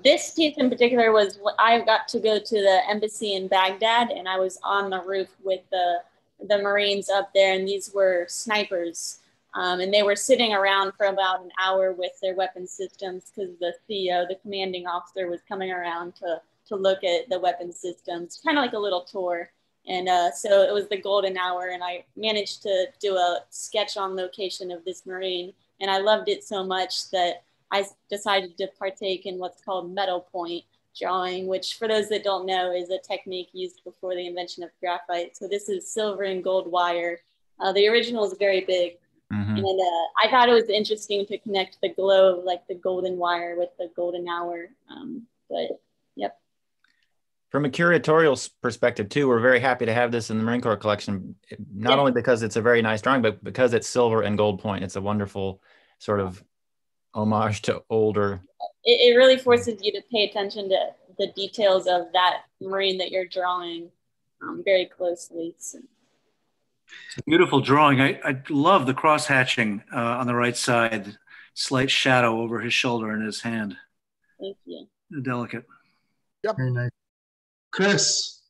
This piece in particular was what I got to go to the embassy in Baghdad, and I was on the roof with the Marines up there, and these were snipers. And they were sitting around for about an hour with their weapon systems because the CEO, the commanding officer, was coming around to look at the weapon systems, kind of like a little tour. And so it was the golden hour, and I managed to do a sketch on location of this Marine. And I loved it so much that I decided to partake in what's called metal point drawing, which for those that don't know is a technique used before the invention of graphite. So this is silver and gold wire. The original is very big. Mm-hmm. And I thought it was interesting to connect the glow, like the golden wire with the golden hour. But yep. From a curatorial perspective too, we're very happy to have this in the Marine Corps collection, not only because it's a very nice drawing, but because it's silver and gold point. It's a wonderful sort of homage to older. It really forces you to pay attention to the details of that Marine that you're drawing very closely. So. It's a beautiful drawing. I love the cross hatching on the right side, slight shadow over his shoulder and his hand. Thank you. Delicate. Yep. Very nice. Chris.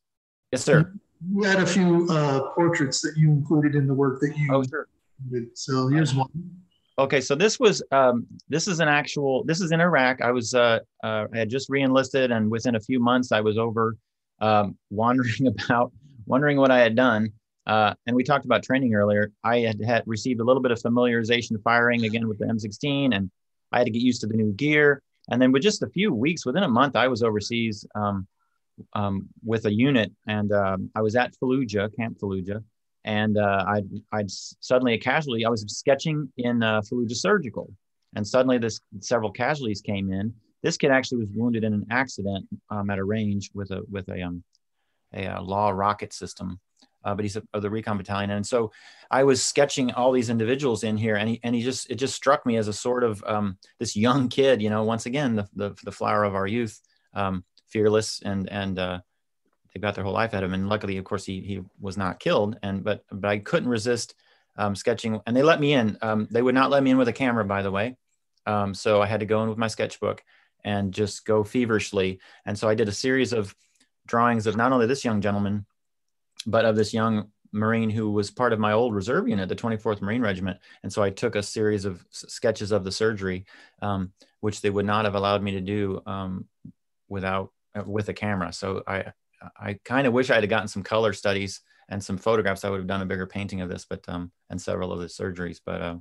Yes, sir. You had a few portraits that you included in the work that you sure. did. So here's one. Okay, so this was this is in Iraq. I was I had just re-enlisted, and within a few months I was over wondering what I had done. And we talked about training earlier. I had received a little bit of familiarization firing again with the M16, and I had to get used to the new gear. And then with just a few weeks, within a month, I was overseas with a unit, and I was at Fallujah, Camp Fallujah, and I'd suddenly a casualty. I was sketching in Fallujah Surgical, and suddenly several casualties came in. This kid actually was wounded in an accident at a range with a law rocket system. But he's of the recon battalion. And so I was sketching all these individuals in here, and it just struck me as a sort of this young kid, once again, the flower of our youth, fearless, and they've got their whole life ahead of him. And luckily, of course, he was not killed. But I couldn't resist sketching, and they let me in. They would not let me in with a camera, by the way. So I had to go in with my sketchbook and just go feverishly. And so I did a series of drawings of not only this young gentleman, but of this young Marine who was part of my old reserve unit, the 24th Marine Regiment. And so I took a series of sketches of the surgery, which they would not have allowed me to do with a camera. So I kind of wish I had gotten some color studies and some photographs. I would have done a bigger painting of this, but and several of the surgeries. But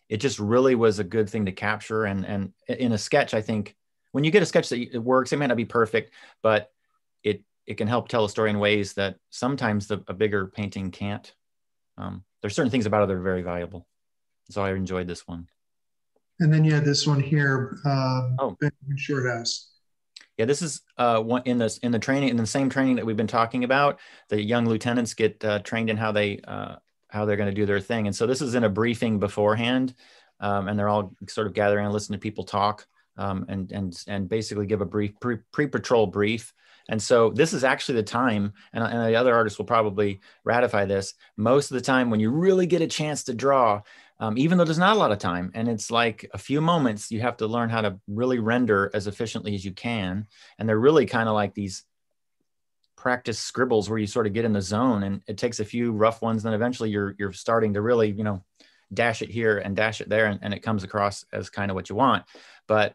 it just really was a good thing to capture. And in a sketch, I think when you get a sketch that it works, it may not be perfect, but it can help tell a story in ways that sometimes a bigger painting can't. There's certain things about it that are very valuable. So I enjoyed this one. And then you had this one here, Benjamin Shorthouse. Yeah, this is one in the training, in the same training that we've been talking about. The young lieutenants get trained in how they're going to do their thing. And so this is in a briefing beforehand, and they're all sort of gathering and listening to people talk, and basically give a brief pre-patrol brief. And so this is actually the time, and the other artists will probably ratify this, most of the time when you really get a chance to draw, even though there's not a lot of time, and it's like a few moments, you have to learn how to really render as efficiently as you can. And they're really kind of like these practice scribbles where you sort of get in the zone, and it takes a few rough ones. Then eventually you're starting to really, dash it here and dash it there, and it comes across as kind of what you want. But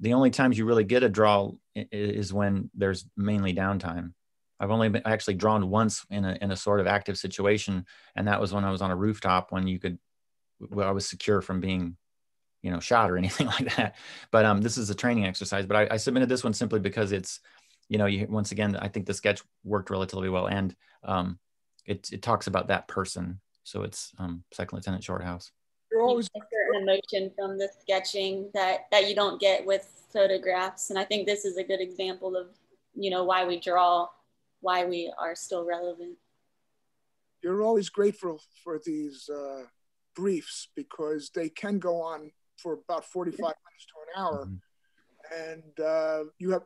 the only times you really get a draw is when there's mainly downtime. I've only been actually drawn once in a sort of active situation, and that was when I was on a rooftop when I was secure from being, shot or anything like that. But this is a training exercise. But I submitted this one simply because it's, once again, I think the sketch worked relatively well, and it talks about that person. So it's Second Lieutenant Shorthouse. You're always a certain emotion from the sketching that you don't get with photographs. And I think this is a good example of, why we draw, why we are still relevant. You're always grateful for these briefs because they can go on for about 45 minutes to an hour. Mm-hmm. And you have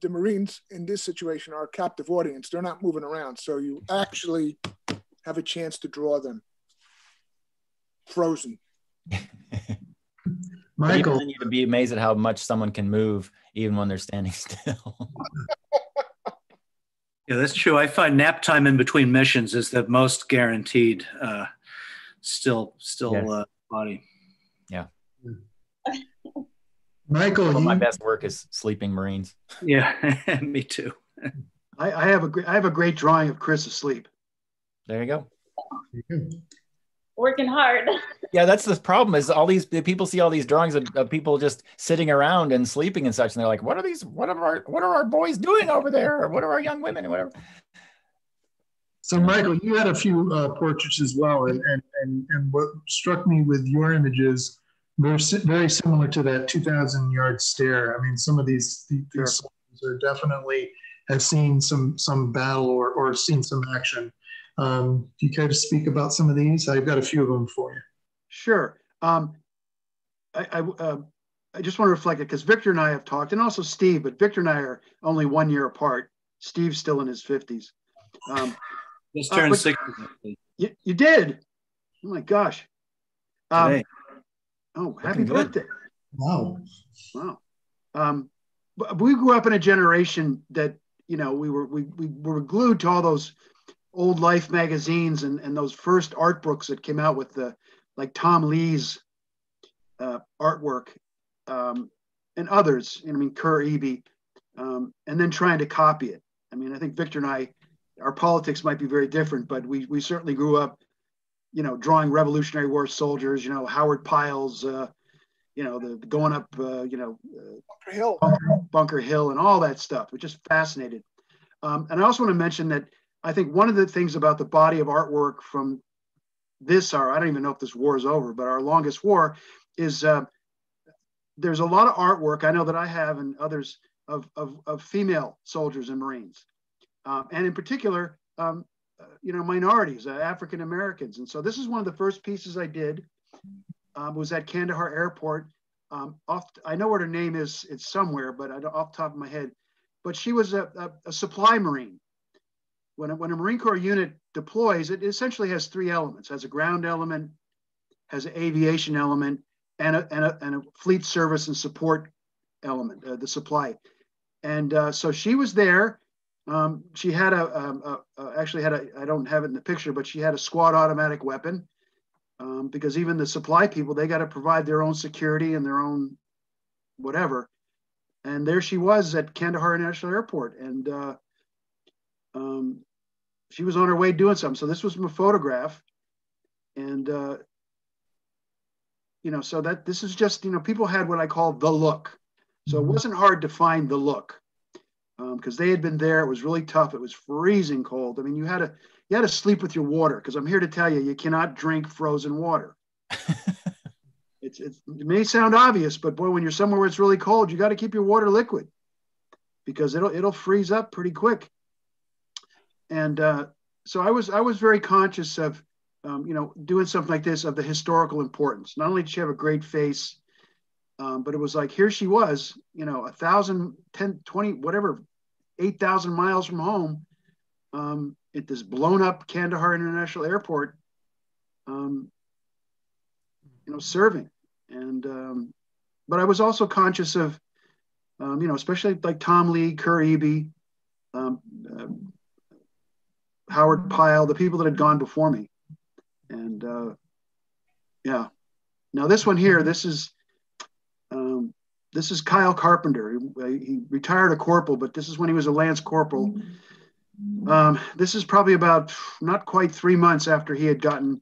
the Marines in this situation are a captive audience. They're not moving around. So you actually have a chance to draw them. frozen. Michael, Even you'd be amazed at how much someone can move even when they're standing still. Yeah, that's true. I find nap time in between missions is the most guaranteed still Yes. body. Yeah. Michael, Some of my best work is sleeping Marines. Yeah, me too. I have a great drawing of Chris asleep. There you go. Working hard. Yeah, that's the problem. Is all these people see all these drawings of people just sitting around and sleeping and such, and they're like, "What are these? What are our boys doing over there? Or what are our young women? Whatever." So Michael, you had a few portraits as well, and what struck me with your images, they're very similar to that 2,000-yard stare. I mean, some of these soldiers are definitely have seen some battle or seen some action. Do you care to speak about some of these? I've got a few of them for you. Sure. I just want to reflect it because Victor and I have talked, and also Steve, but Victor and I are only 1 year apart. Steve's still in his 50s. Just turned 60. You did? Oh my gosh. Today. Happy birthday. Wow. But we grew up in a generation that, we were glued to all those old Life magazines and those first art books that came out with like Tom Lee's artwork and others, Kerr Eby, and then trying to copy it. I think Victor and I, our politics might be very different, but we certainly grew up, drawing Revolutionary War soldiers, Howard Pyle's, the going up, Bunker Hill and all that stuff. We're just fascinated. And I also want to mention that I think one of the things about the body of artwork from I don't even know if this war is over, but our longest war is there's a lot of artwork I know that I have and others of female soldiers and Marines. And in particular, minorities, African Americans. And so this is one of the first pieces I did, was at Kandahar Airport. I know what her name is, it's somewhere, but off the top of my head. But she was a supply Marine. When a Marine Corps unit deploys, it essentially has three elements: has a ground element, has an aviation element, and a fleet service and support element, the supply. And so she was there. She had I don't have it in the picture, but she had a squad automatic weapon, because even the supply people, they got to provide their own security and their own whatever. And there she was at Kandahar International Airport, and she was on her way doing something. So this was from a photograph, and so that this is just, people had what I call the look. So it wasn't hard to find the look, because they had been there. It was really tough. It was freezing cold. You had to sleep with your water, because I'm here to tell you, you cannot drink frozen water. It may sound obvious, but boy, when you're somewhere where it's really cold, you got to keep your water liquid, because it'll freeze up pretty quick. And so I was very conscious of, doing something like this, of the historical importance. Not only did she have a great face, but it was like, here she was, 1,000, 10, 20, whatever, 8,000 miles from home, at this blown up Kandahar International Airport, serving. And, but I was also conscious of, especially like Tom Lee, Kerr Eby, Howard Pyle, the people that had gone before me. And yeah. Now this one here, this is Kyle Carpenter. He retired a corporal, but this is when he was a lance corporal. This is probably about not quite 3 months after he had gotten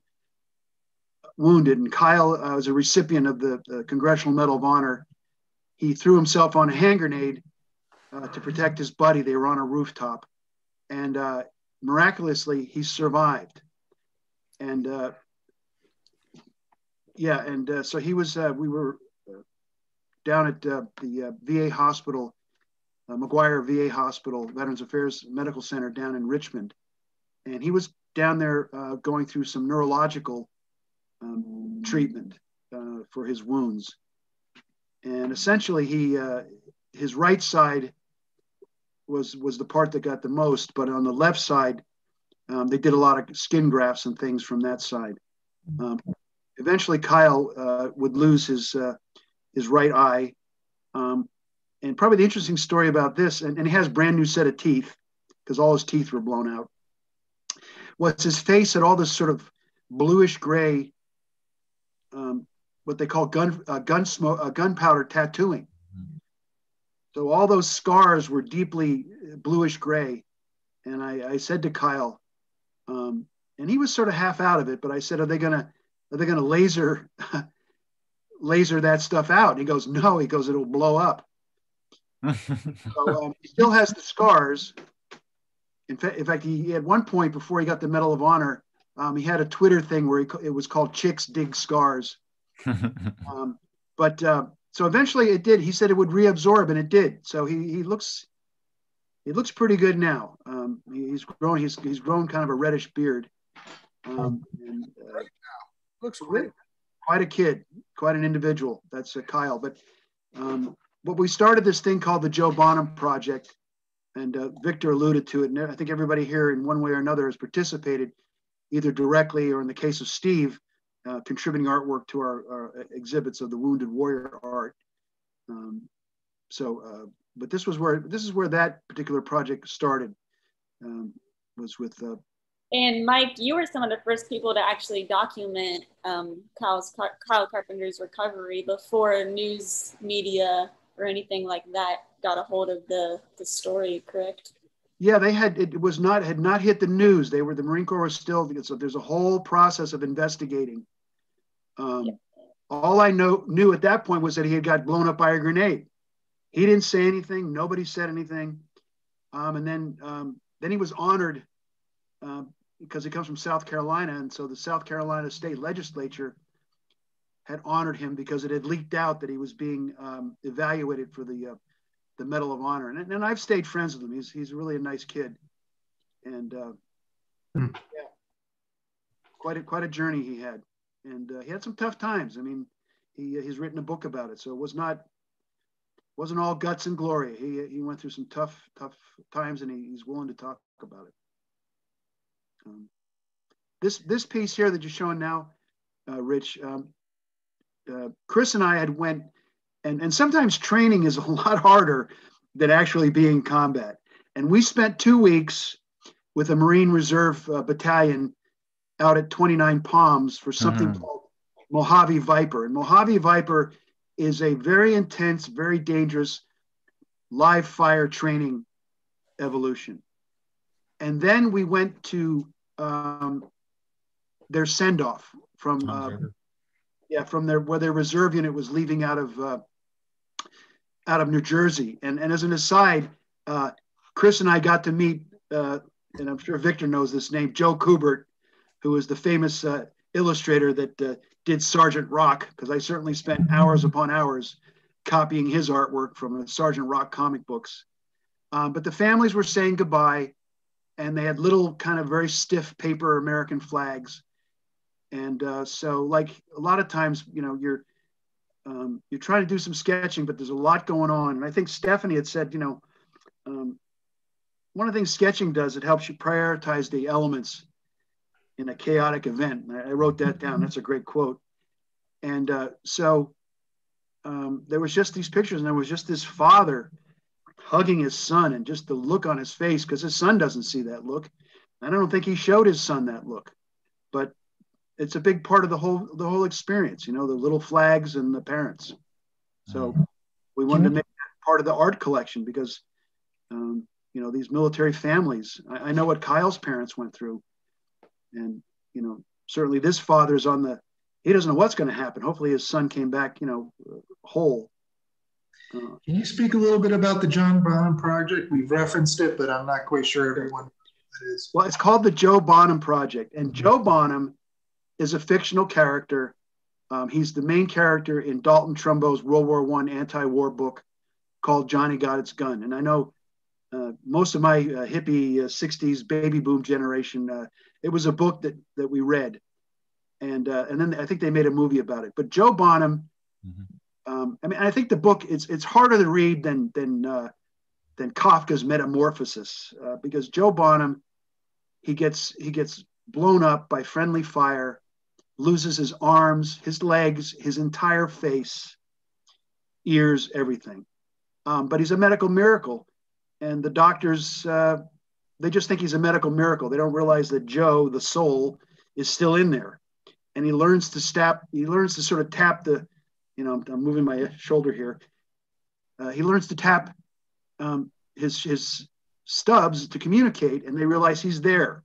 wounded. And Kyle was a recipient of the Congressional Medal of Honor. He threw himself on a hand grenade to protect his buddy. They were on a rooftop. And miraculously, he survived. And so he was, we were down at the VA hospital, McGuire VA Hospital, Veterans Affairs Medical Center down in Richmond. And he was down there going through some neurological treatment for his wounds. And essentially his right side was the part that got the most, but on the left side, they did a lot of skin grafts and things from that side. eventually Kyle would lose his right eye. And probably the interesting story about this, and he has a brand new set of teeth because all his teeth were blown out, was his face had all this sort of bluish gray, what they call gunpowder tattooing. So all those scars were deeply bluish gray. And I said to Kyle, and he was sort of half out of it, but I said, are they gonna laser that stuff out? And he goes, no, he goes, it'll blow up. So he still has the scars. In fact, he at one point before he got the Medal of Honor, he had a Twitter thing where it was called "Chicks Dig Scars." So eventually it did. He said it would reabsorb, and it did. So he looks pretty good now. He's grown kind of a reddish beard, and Looks great. Quite a kid, quite an individual. That's Kyle. But we started this thing called the Joe Bonham Project, and Victor alluded to it. And I think everybody here in one way or another has participated, either directly or in the case of Steve, contributing artwork to our exhibits of the Wounded Warrior art. But this is where that particular project started. Was with. And Mike, you were some of the first people to actually document Kyle Carpenter's recovery before news media or anything like that got a hold of the story, correct? Yeah, had not hit the news. The Marine Corps was still, so there's a whole process of investigating. All I knew at that point was that he had got blown up by a grenade. He didn't say anything. Nobody said anything. And then he was honored because he comes from South Carolina. And so the South Carolina state legislature had honored him because it had leaked out that he was being evaluated for the Medal of Honor. And I've stayed friends with him. He's really a nice kid. And yeah, quite a journey he had. And he had some tough times. I mean, he's written a book about it. So it wasn't all guts and glory. He went through some tough times, and he's willing to talk about it. This piece here that you're showing now, Rich, Chris and I had went, and sometimes training is a lot harder than actually being in combat. And we spent 2 weeks with a Marine Reserve battalion out at 29 Palms for something called Mojave Viper. And Mojave Viper is a very intense, very dangerous live fire training evolution. And then we went to their send-off from where their reserve unit was leaving out of New Jersey. And as an aside, Chris and I got to meet, and I'm sure Victor knows this name, Joe Kubert, who was the famous illustrator that did Sergeant Rock, because I certainly spent hours upon hours copying his artwork from Sergeant Rock comic books. But the families were saying goodbye, and they had little kind of very stiff paper American flags. And so like a lot of times, you're trying to do some sketching, but there's a lot going on. And I think Stephanie had said, one of the things sketching does, it helps you prioritize the elements in a chaotic event. I wrote that down. That's a great quote. And so there was just these pictures, and there was just this father hugging his son, and just the look on his face, because his son doesn't see that look. I don't think he showed his son that look, but it's a big part of the whole experience, the little flags and the parents. So we wanted to make that part of the art collection because, these military families, I know what Kyle's parents went through. And, certainly this father's he doesn't know what's going to happen. Hopefully his son came back, whole. Can you speak a little bit about the Joe Bonham Project? We've referenced it, but I'm not quite sure everyone knows what it is. Well, it's called the Joe Bonham Project. And Joe Bonham is a fictional character. He's the main character in Dalton Trumbo's World War I anti-war book called Johnny Got Its Gun. And I know most of my hippie 60s baby boom generation, it was a book that we read. And then I think they made a movie about it. But Joe Bonham, I think the book, it's harder to read than Kafka's Metamorphosis, because Joe Bonham, he gets blown up by friendly fire. loses his arms, his legs, his entire face, ears, everything. But he's a medical miracle. And the doctors, they just think he's a medical miracle. They don't realize that Joe, the soul, is still in there. And he learns to sort of tap the, I'm moving my shoulder here. He learns to tap his stubs to communicate, and they realize he's there.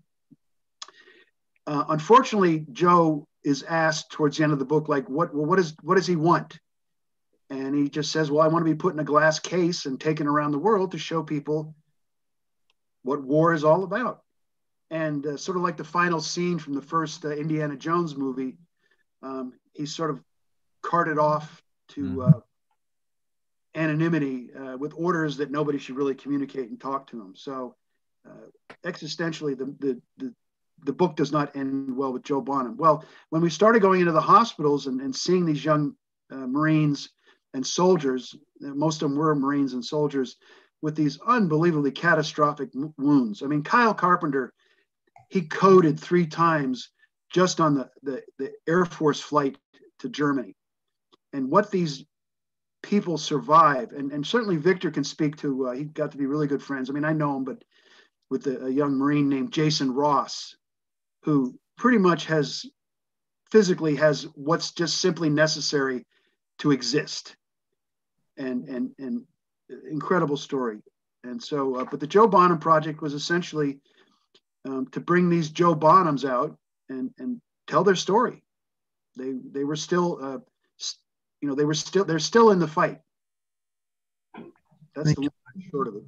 Unfortunately, Joe is asked towards the end of the book, like, what does he want? And he just says, well, I want to be put in a glass case and taken around the world to show people what war is all about. And sort of like the final scene from the first Indiana Jones movie, he's sort of carted off to anonymity with orders that nobody should really communicate and talk to him. So existentially, the book does not end well with Joe Bonham. Well, when we started going into the hospitals and seeing these young Marines and soldiers, most of them were Marines and soldiers, with these unbelievably catastrophic wounds. I mean, Kyle Carpenter, he coded 3 times just on the Air Force flight to Germany. And what these people survive, and certainly Victor can speak to, he got to be really good friends. I mean, I know him, but with a young Marine named Jason Ross, who pretty much physically has what's just simply necessary to exist. And incredible story. And so, but the Joe Bonham Project was essentially to bring these Joe Bonhams out and tell their story. They were still, they're still in the fight. That's the short of it.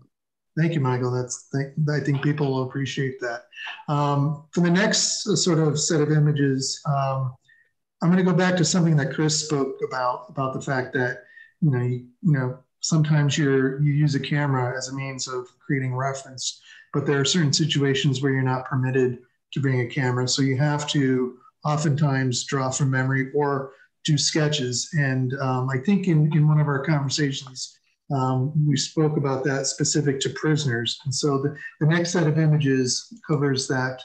Thank you, Michael. I think people will appreciate that. For the next sort of set of images, I'm going to go back to something that Chris spoke about the fact that sometimes you use a camera as a means of creating reference, but there are certain situations where you're not permitted to bring a camera, so you have to oftentimes draw from memory or do sketches. And I think in one of our conversations, we spoke about that specific to prisoners. And so the next set of images covers that.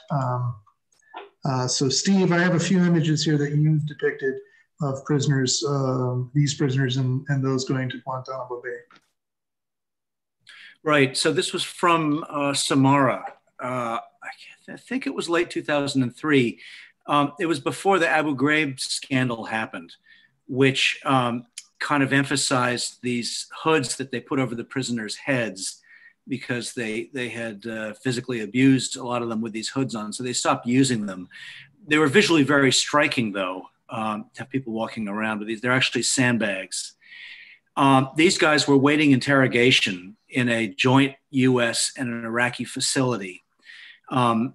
So Steve, I have a few images here that you've depicted of prisoners, these prisoners and those going to Guantanamo Bay. Right, so this was from Samara. I think it was late 2003. It was before the Abu Ghraib scandal happened, which kind of emphasized these hoods that they put over the prisoners' heads because they had physically abused a lot of them with these hoods on, so they stopped using them. They were visually very striking, though, to have people walking around with these. They're actually sandbags. These guys were waiting interrogation in a joint U.S. and an Iraqi facility.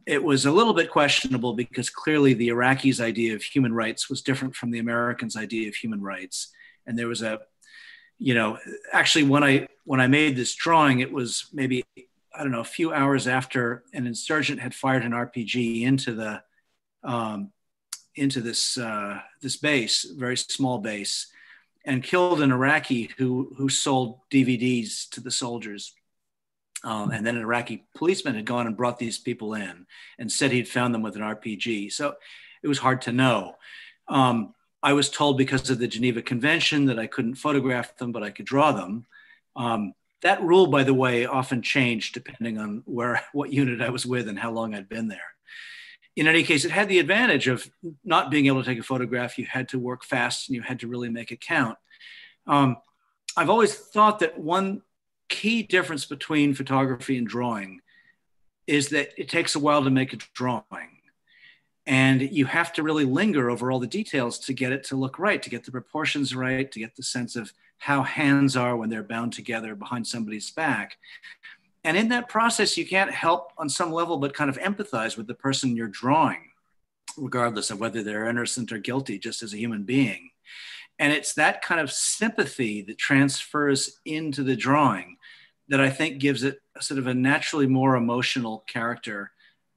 It was a little bit questionable because clearly the Iraqis' idea of human rights was different from the Americans' idea of human rights. And there was actually when I made this drawing, it was maybe, I don't know, a few hours after an insurgent had fired an RPG into this base, very small base, and killed an Iraqi who sold DVDs to the soldiers. And then an Iraqi policeman had gone and brought these people in and said he'd found them with an RPG. So it was hard to know. I was told because of the Geneva Convention that I couldn't photograph them, but I could draw them. That rule, by the way, often changed depending on what unit I was with and how long I'd been there. In any case, it had the advantage of not being able to take a photograph. You had to work fast and you had to really make it count. I've always thought that one key difference between photography and drawing is that it takes a while to make a drawing. And you have to really linger over all the details to get it to look right, to get the proportions right, to get the sense of how hands are when they're bound together behind somebody's back. And in that process, you can't help on some level but kind of empathize with the person you're drawing, regardless of whether they're innocent or guilty, just as a human being. And it's that kind of sympathy that transfers into the drawing that I think gives it a sort of a naturally more emotional character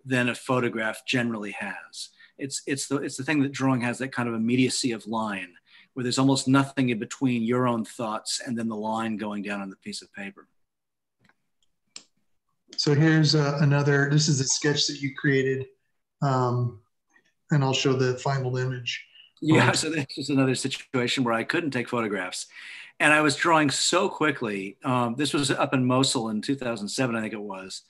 than a photograph generally has. It's the thing that drawing has, that kind of immediacy of line, where there's almost nothing in between your own thoughts and then the line going down on the piece of paper. So here's this is a sketch that you created. and I'll show the final image. Yeah, so this was another situation where I couldn't take photographs. And I was drawing so quickly. This was up in Mosul in 2007, I think it was.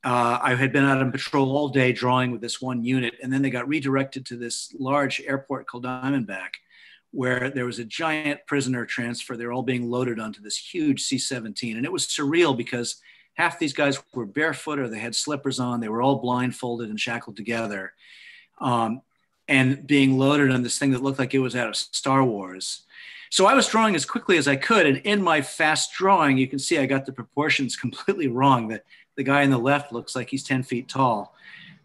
I had been out on patrol all day drawing with this one unit, and then they got redirected to this large airport called Diamondback, where there was a giant prisoner transfer. They were all being loaded onto this huge C-17. And it was surreal because half these guys were barefoot or they had slippers on. They were all blindfolded and shackled together. And being loaded on this thing that looked like it was out of Star Wars. So I was drawing as quickly as I could. And in my fast drawing, you can see I got the proportions completely wrong. That the guy on the left looks like he's 10 feet tall.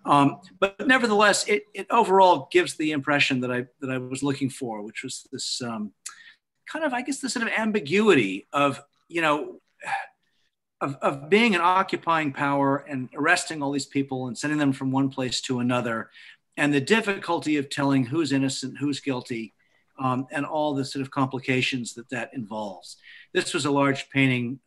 But nevertheless, it overall gives the impression that I was looking for, which was this kind of, I guess, this sort of ambiguity of, you know, of being an occupying power and arresting all these people and sending them from one place to another. And the difficulty of telling who's innocent, who's guilty, and all the sort of complications that involves. This was a large painting,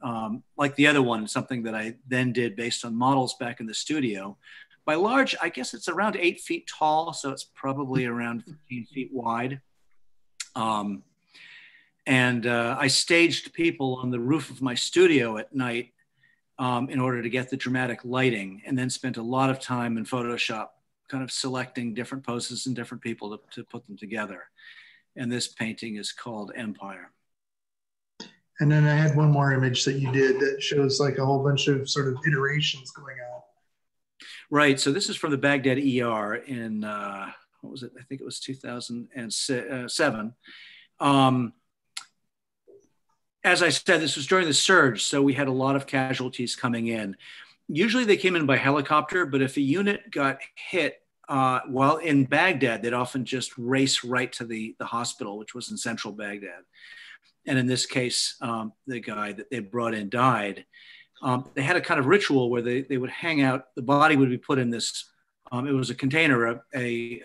like the other one, something that I then did based on models back in the studio. By large, I guess it's around 8 feet tall, so it's probably around 15 feet wide. I staged people on the roof of my studio at night in order to get the dramatic lighting, and then spent a lot of time in Photoshop kind of selecting different poses and different people to put them together. And this painting is called Empire. And then I had one more image that you did that shows like a whole bunch of sort of iterations going on. Right, so this is from the Baghdad ER in, what was it? I think it was 2007. As I said, this was during the surge, so we had a lot of casualties coming in. Usually they came in by helicopter, but if a unit got hit while in Baghdad, they'd often just race right to the hospital, which was in central Baghdad. And in this case, the guy that they brought in died. They had a kind of ritual where they would hang out, the body would be put in this, it was a container, a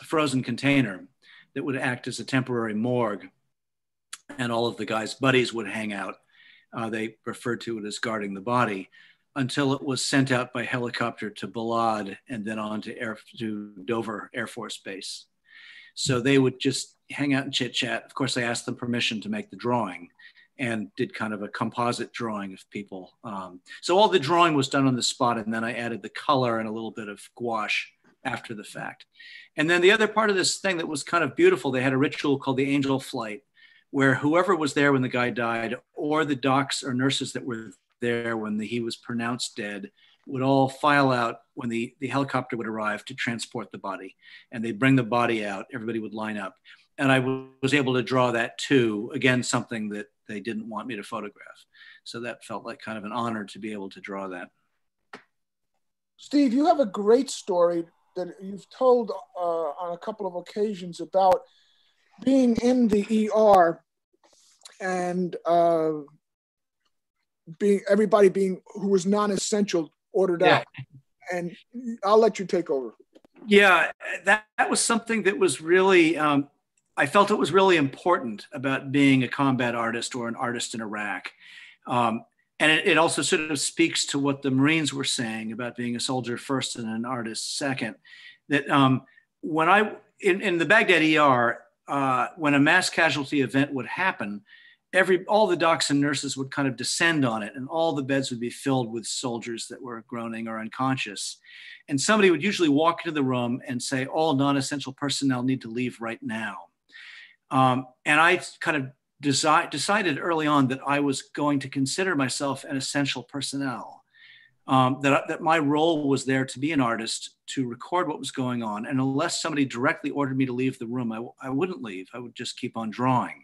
frozen container that would act as a temporary morgue. And all of the guys' buddies would hang out. They referred to it as guarding the body, until it was sent out by helicopter to Balad and then on to Dover Air Force Base. So they would just hang out and chit chat. Of course, I asked them permission to make the drawing and did kind of a composite drawing of people. So all the drawing was done on the spot, and then I added the color and a little bit of gouache after the fact. And then the other part of this thing that was kind of beautiful, they had a ritual called the Angel Flight, where whoever was there when the guy died, or the docs or nurses that were there when he was pronounced dead, would all file out when the helicopter would arrive to transport the body. And they'd bring the body out, everybody would line up. And I was able to draw that too, again, something that they didn't want me to photograph. So that felt like kind of an honor to be able to draw that. Steve, you have a great story that you've told on a couple of occasions about being in the ER and everybody who was non-essential ordered out. And I'll let you take over. Yeah, that was something that was really, I felt it was really important about being a combat artist or an artist in Iraq. And it also sort of speaks to what the Marines were saying about being a soldier first and an artist second. That when in the Baghdad ER, when a mass casualty event would happen, all the docs and nurses would kind of descend on it, and all the beds would be filled with soldiers that were groaning or unconscious. And somebody would usually walk into the room and say, all non-essential personnel need to leave right now. And I kind of decided early on that I was going to consider myself an essential personnel, that my role was there to be an artist, to record what was going on. And unless somebody directly ordered me to leave the room, I wouldn't leave. I would just keep on drawing,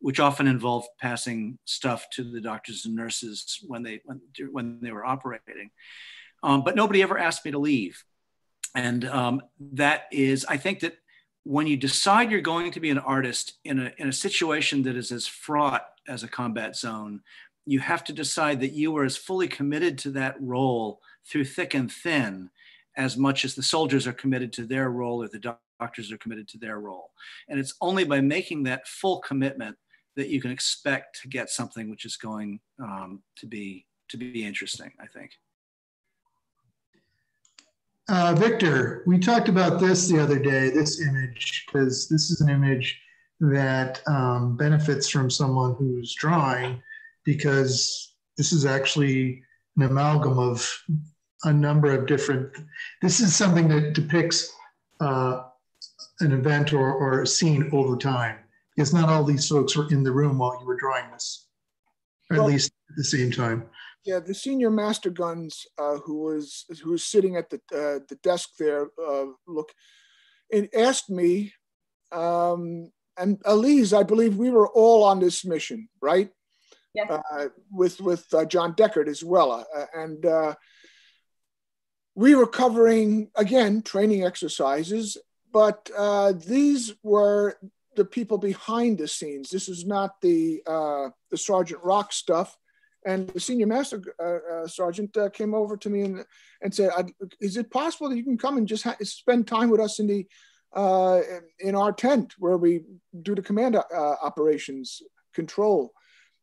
which often involved passing stuff to the doctors and nurses when they were operating. But nobody ever asked me to leave. And that is, I think that when you decide you're going to be an artist in a situation that is as fraught as a combat zone, you have to decide that you are as fully committed to that role through thick and thin as much as the soldiers are committed to their role or the doctors are committed to their role. And it's only by making that full commitment that you can expect to get something which is going to be interesting, I think. Victor, we talked about this the other day, this image, because this is an image that benefits from someone who's drawing, because this is actually an amalgam of a number of different, this is something that depicts an event or a scene over time. Because not all these folks were in the room while you were drawing this, or at least at the same time. Yeah, the senior master guns who was sitting at the desk there, look, and asked me, and Elise, I believe we were all on this mission, right? Yeah. With John Deckard as well, and we were covering again training exercises, but these were the people behind the scenes. This is not the Sergeant Rock stuff. And the senior master sergeant came over to me and said, "Is it possible that you can come and just spend time with us in our tent where we do the command operations control?"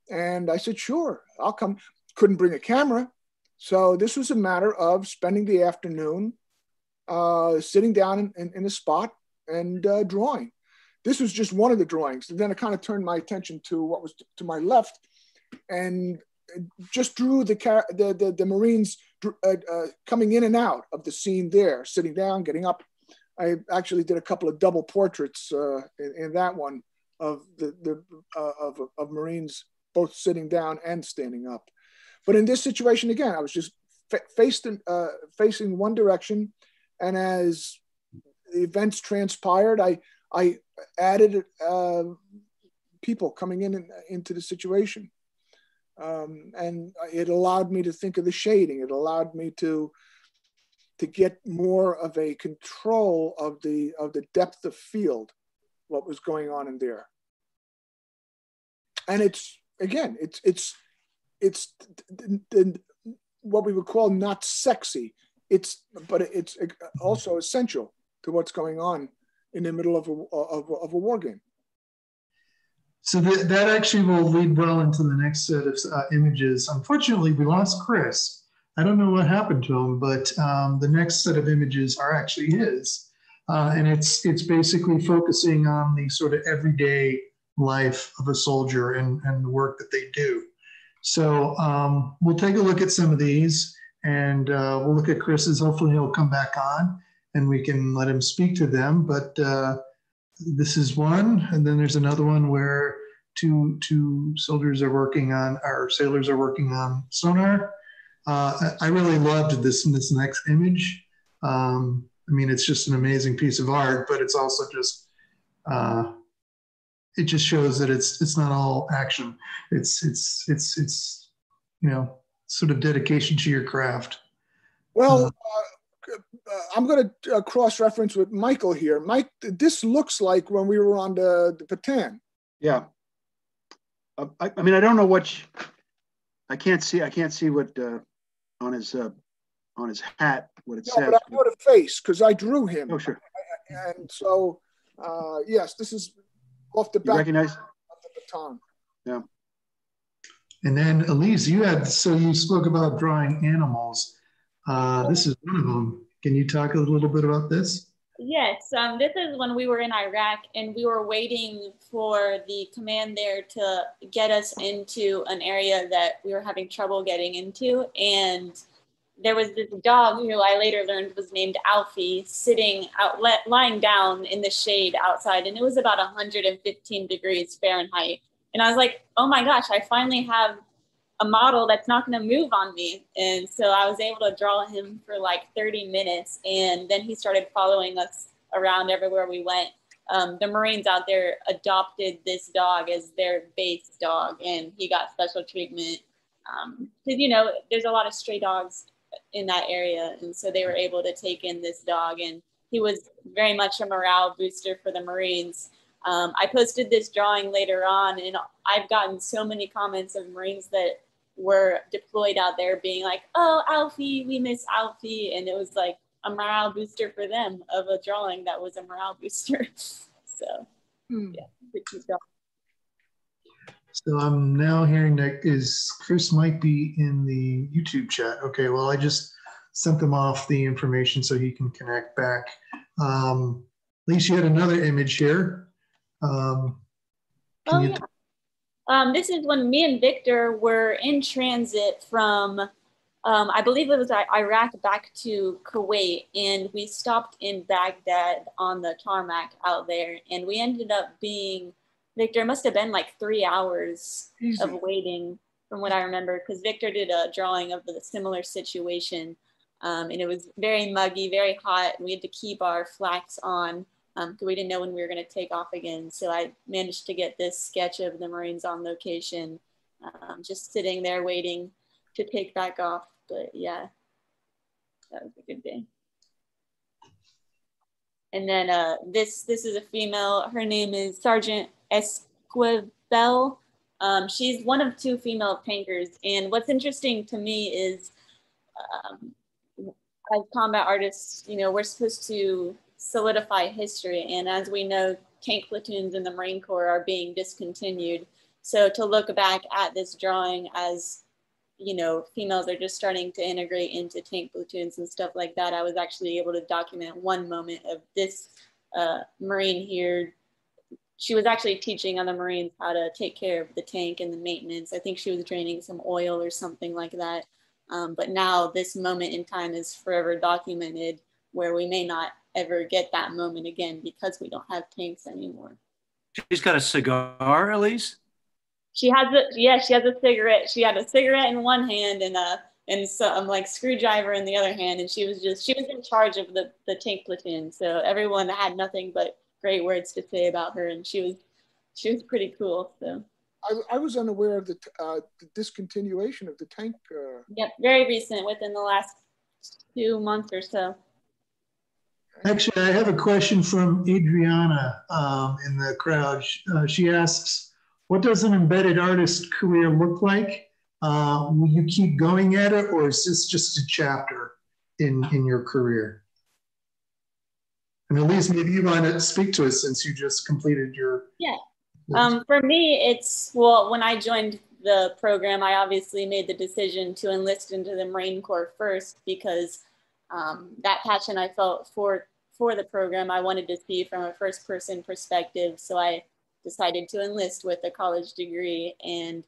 And I said, "Sure, I'll come." Couldn't bring a camera, so this was a matter of spending the afternoon sitting down in a spot and drawing. This was just one of the drawings, and then I kind of turned my attention to what was to my left, and just drew the Marines coming in and out of the scene there, sitting down, getting up. I actually did a couple of double portraits in that one of of Marines both sitting down and standing up. But in this situation, again, I was just facing one direction, and as the events transpired, I added people coming into the situation. And it allowed me to think of the shading. It allowed me to get more of a control of the depth of field, what was going on in there. And it's what we would call not sexy. But it's also essential to what's going on in the middle of a war game. So that actually will lead well into the next set of images. Unfortunately, we lost Chris. I don't know what happened to him, but the next set of images are actually his. And it's basically focusing on the sort of everyday life of a soldier and the work that they do. So we'll take a look at some of these, and we'll look at Chris's. Hopefully he'll come back on and we can let him speak to them. But this is one, and then there's another one where two soldiers are working on, our sailors are working on sonar. I really loved this next image. I mean, it's just an amazing piece of art, but it's also just, it just shows that it's not all action. It's you know, sort of dedication to your craft. Well, I'm going to cross-reference with Michael here. Mike, this looks like when we were on the Patan. Yeah. I mean, I don't know what I can't see what on his hat what it says. But I know the face because I drew him. Oh, sure. And so, yes, this is off the back recognize of the baton. Yeah. And then Elise, you spoke about drawing animals. This is one of them. Can you talk a little bit about this? Yes, this is when we were in Iraq and we were waiting for the command there to get us into an area that we were having trouble getting into. And there was this dog who I later learned was named Alfie, lying down in the shade outside. And it was about 115 degrees Fahrenheit. And I was like, oh my gosh, I finally have a model that's not going to move on me. And so I was able to draw him for like 30 minutes. And then he started following us around everywhere we went. The Marines out there adopted this dog as their base dog, and he got special treatment. Because, you know, there's a lot of stray dogs in that area. And so they were able to take in this dog, and he was very much a morale booster for the Marines. I posted this drawing later on, and I've gotten so many comments of Marines that were deployed out there being like, oh, Alfie, we miss Alfie. And it was like a morale booster for them of a drawing that was a morale booster. So, yeah, pretty cute dog. So I'm now hearing that Chris might be in the YouTube chat. Okay, well, I just sent them off the information so he can connect back. Elise, you had another image here. This is when me and Victor were in transit from, I believe it was Iraq back to Kuwait, and we stopped in Baghdad on the tarmac out there, and we ended up being, Victor, it must have been like 3 hours of waiting from what I remember, because Victor did a drawing of the similar situation, and it was very muggy, very hot, and we had to keep our flaks on because we didn't know when we were going to take off again. So I managed to get this sketch of the Marines on location, just sitting there waiting to take back off. But yeah, that was a good day. And then this is a female. Her name is Sergeant Esquivel. She's one of 2 female tankers. And what's interesting to me is, as combat artists, you know, we're supposed to solidify history. And as we know, tank platoons in the Marine Corps are being discontinued. So to look back at this drawing as, you know, females are just starting to integrate into tank platoons and stuff like that, I was actually able to document one moment of this Marine here. She was actually teaching other Marines how to take care of the tank and the maintenance. I think she was draining some oil or something like that. But now this moment in time is forever documented, where we may not ever get that moment again because we don't have tanks anymore. She's got a cigar, Elise? She has a cigarette. She had a cigarette in one hand and some like screwdriver in the other hand, and she was in charge of the tank platoon. So everyone had nothing but great words to say about her, and she was pretty cool. So I was unaware of the discontinuation of the tank. Yep, very recent, within the last 2 months or so. Actually, I have a question from Adriana in the crowd. She asks, what does an embedded artist career look like? Will you keep going at it, or is this just a chapter in your career? And Elise, maybe you want to speak to us since you just completed your... Yeah. For me, it's, well, when I joined the program, I obviously made the decision to enlist into the Marine Corps first because that passion I felt for the program, I wanted to see from a first person perspective. So I decided to enlist with a college degree, and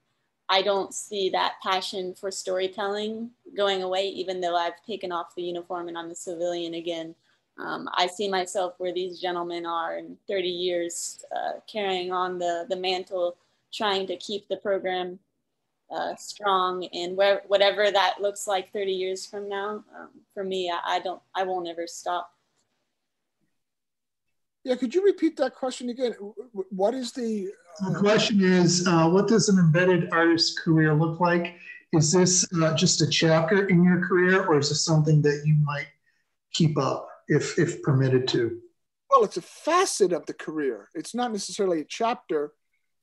I don't see that passion for storytelling going away, even though I've taken off the uniform and I'm a civilian again. I see myself where these gentlemen are in 30 years, carrying on the mantle, trying to keep the program strong, and whatever that looks like 30 years from now, for me, I won't ever stop. Yeah, could you repeat that question again? What is the... The question is, what does an embedded artist career look like? Is this just a chapter in your career, or is this something that you might keep up if permitted to? Well, it's a facet of the career. It's not necessarily a chapter.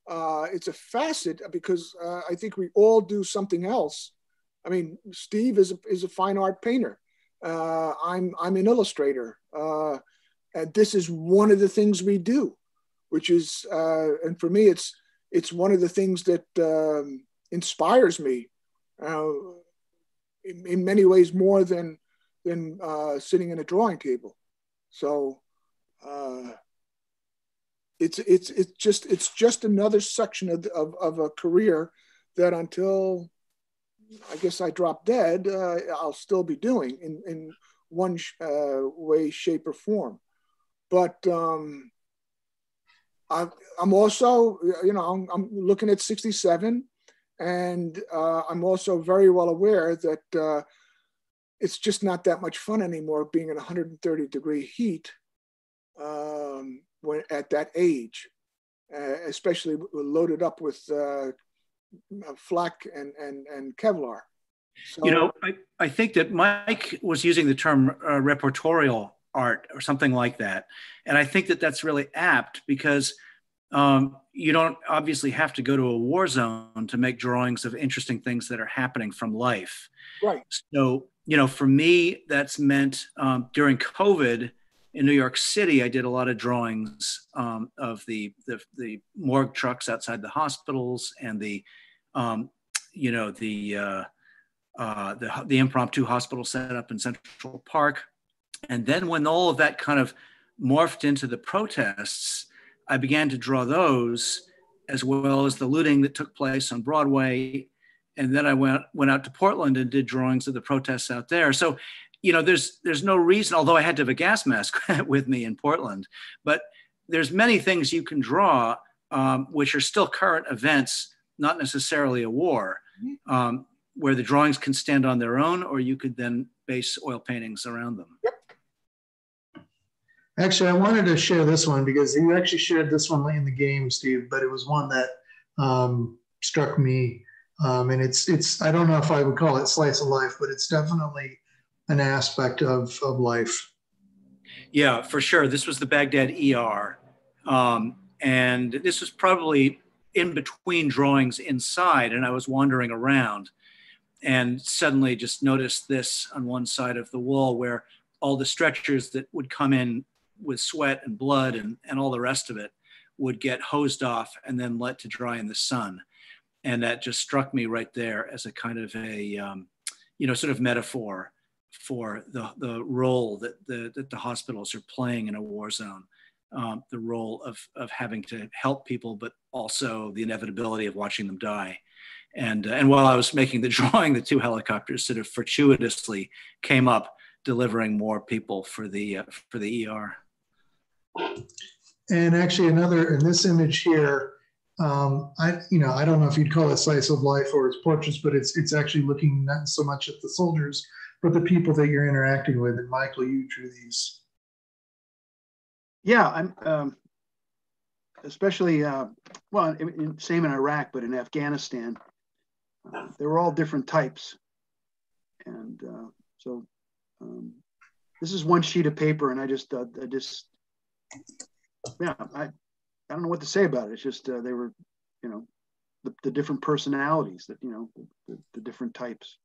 It's a facet because I think we all do something else. I mean, Steve is a fine art painter. I'm an illustrator. And this is one of the things we do, which is, and for me, it's one of the things that inspires me in many ways more than sitting in a drawing table. So it's just another section of a career that until I guess I drop dead, I'll still be doing in one way, shape, or form. But I'm also, you know, I'm looking at 67, and I'm also very well aware that it's just not that much fun anymore being in 130-degree heat when at that age, especially loaded up with flak and Kevlar. So, you know, I think that Mike was using the term reportorial art or something like that. And I think that that's really apt because you don't obviously have to go to a war zone to make drawings of interesting things that are happening from life. Right. So, you know, for me, that's meant during COVID in New York City, I did a lot of drawings of the morgue trucks outside the hospitals and the, you know, the the impromptu hospital set up in Central Park. And then when all of that kind of morphed into the protests, I began to draw those, as well as the looting that took place on Broadway. And then I went out to Portland and did drawings of the protests out there. So, you know, there's no reason, although I had to have a gas mask with me in Portland, but there's many things you can draw, which are still current events, not necessarily a war, where the drawings can stand on their own, or you could then base oil paintings around them. Yep. Actually, I wanted to share this one because you actually shared this one late in the game, Steve, but it was one that struck me. And it's I don't know if I would call it slice of life, but it's definitely an aspect of life. Yeah, for sure. This was the Baghdad ER. And this was probably in between drawings inside, and I was wandering around and suddenly just noticed this on one side of the wall where all the stretchers that would come in with sweat and blood and all the rest of it would get hosed off and then let to dry in the sun. And that just struck me right there as a kind of a, sort of metaphor for the role that the hospitals are playing in a war zone, the role of having to help people, but also the inevitability of watching them die. And while I was making the drawing, the two helicopters sort of fortuitously came up, delivering more people for the ER. And actually, in this image here, I don't know if you'd call it slice of life or it's portraits, but it's actually looking not so much at the soldiers, but the people that you're interacting with. And Michael, you drew these. Yeah, I'm especially same in Iraq, but in Afghanistan, they were all different types, and so this is one sheet of paper, and I don't know what to say about it. It's just they were, the different personalities that, the different types,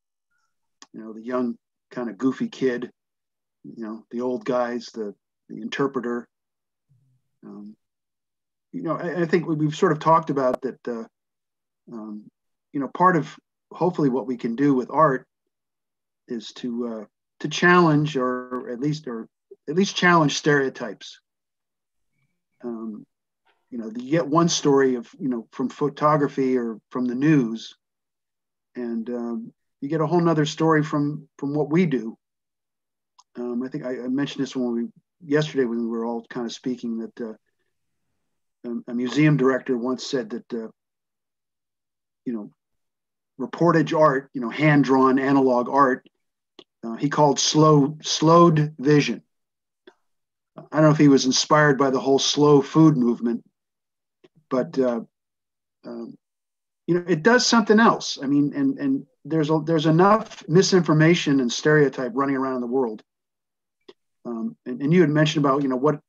the young kind of goofy kid, the old guys, the interpreter. I think we've sort of talked about that, part of hopefully what we can do with art is to challenge or at least challenge stereotypes. You get one story of, from photography or from the news, and you get a whole nother story from what we do. I think I mentioned this yesterday when we were all kind of speaking, that a museum director once said that, reportage art, hand-drawn analog art, he called slowed vision. I don't know if he was inspired by the whole slow food movement, but it does something else. I mean, and there's enough misinformation and stereotype running around in the world. And you had mentioned about, what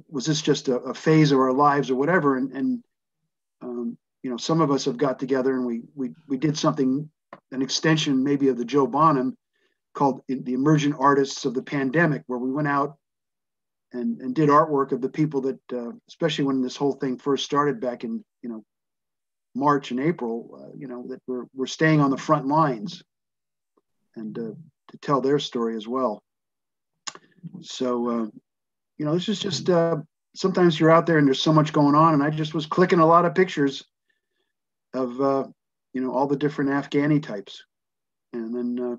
was this just a phase of our lives or whatever, and some of us have got together and we did something, an extension maybe of the Joe Bonham, called the Emergent Artists of the Pandemic, where we went out and did artwork of the people that, especially when this whole thing first started back in, March and April, that were staying on the front lines, and to tell their story as well. So, this is just, sometimes you're out there and there's so much going on, and I just was clicking a lot of pictures of, all the different Afghani types. And then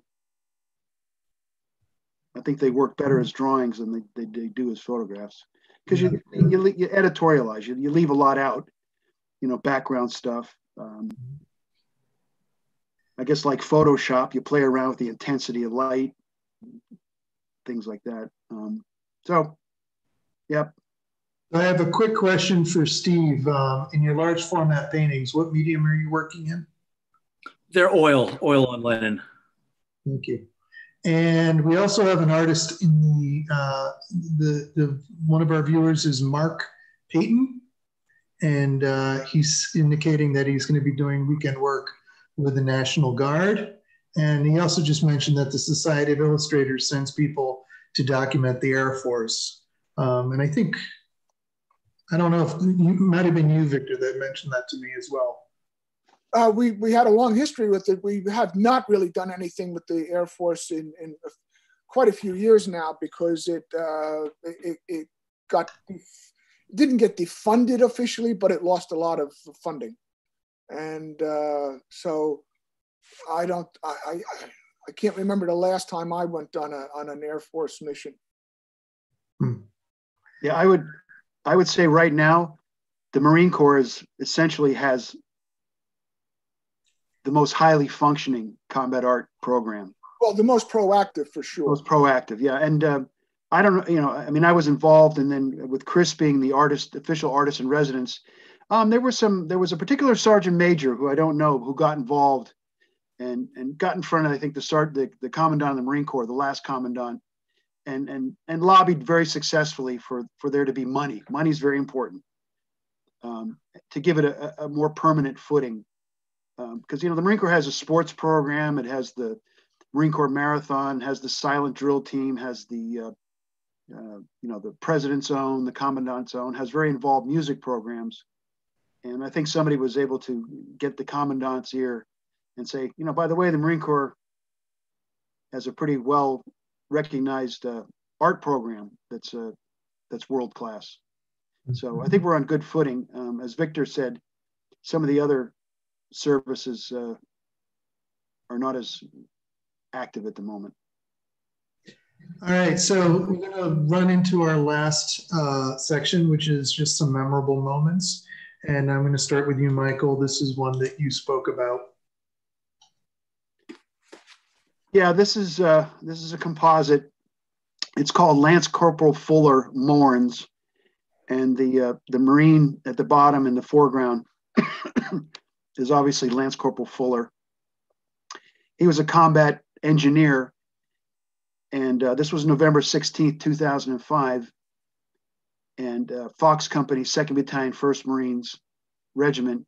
I think they work better as drawings than they do as photographs, because you editorialize, you leave a lot out, background stuff. I guess like Photoshop, you play around with the intensity of light, things like that. Yep. I have a quick question for Steve. In your large format paintings, what medium are you working in? They're oil on linen. Thank you. And we also have an artist in the one of our viewers is Mark Payton, and he's indicating that he's going to be doing weekend work with the National Guard. And he also just mentioned that the Society of Illustrators sends people to document the Air Force. And I don't know if it might have been you, Victor, that mentioned that to me as well. We had a long history with it. We have not really done anything with the Air Force in quite a few years now because it didn't get defunded officially, but it lost a lot of funding, and so I can't remember the last time I went on an Air Force mission. Yeah, I would say right now, the Marine Corps essentially has the most highly functioning combat art program. Well, the most proactive for sure. Most proactive, yeah. And I don't know, I mean, I was involved, and then with Chris being the official artist in residence, there was a particular sergeant major who I don't know who got involved and got in front of, I think, the commandant of the Marine Corps, the last commandant, and lobbied very successfully for there to be money. Money's very important to give it a more permanent footing. Because the Marine Corps has a sports program, it has the Marine Corps Marathon, has the silent drill team, has the the President's Own, the Commandant's Own, has very involved music programs. And I think somebody was able to get the Commandant's ear and say, by the way, the Marine Corps has a pretty well recognized art program that's world class. So I think we're on good footing. As Victor said, some of the other services are not as active at the moment. All right, so we're going to run into our last section, which is just some memorable moments. And I'm going to start with you, Michael. This is one that you spoke about. Yeah, this is a composite. It's called Lance Corporal Fuller Mourns, and the Marine at the bottom in the foreground is obviously Lance Corporal Fuller. He was a combat engineer, and this was November 16th, 2005. And Fox Company, 2nd Battalion, 1st Marines Regiment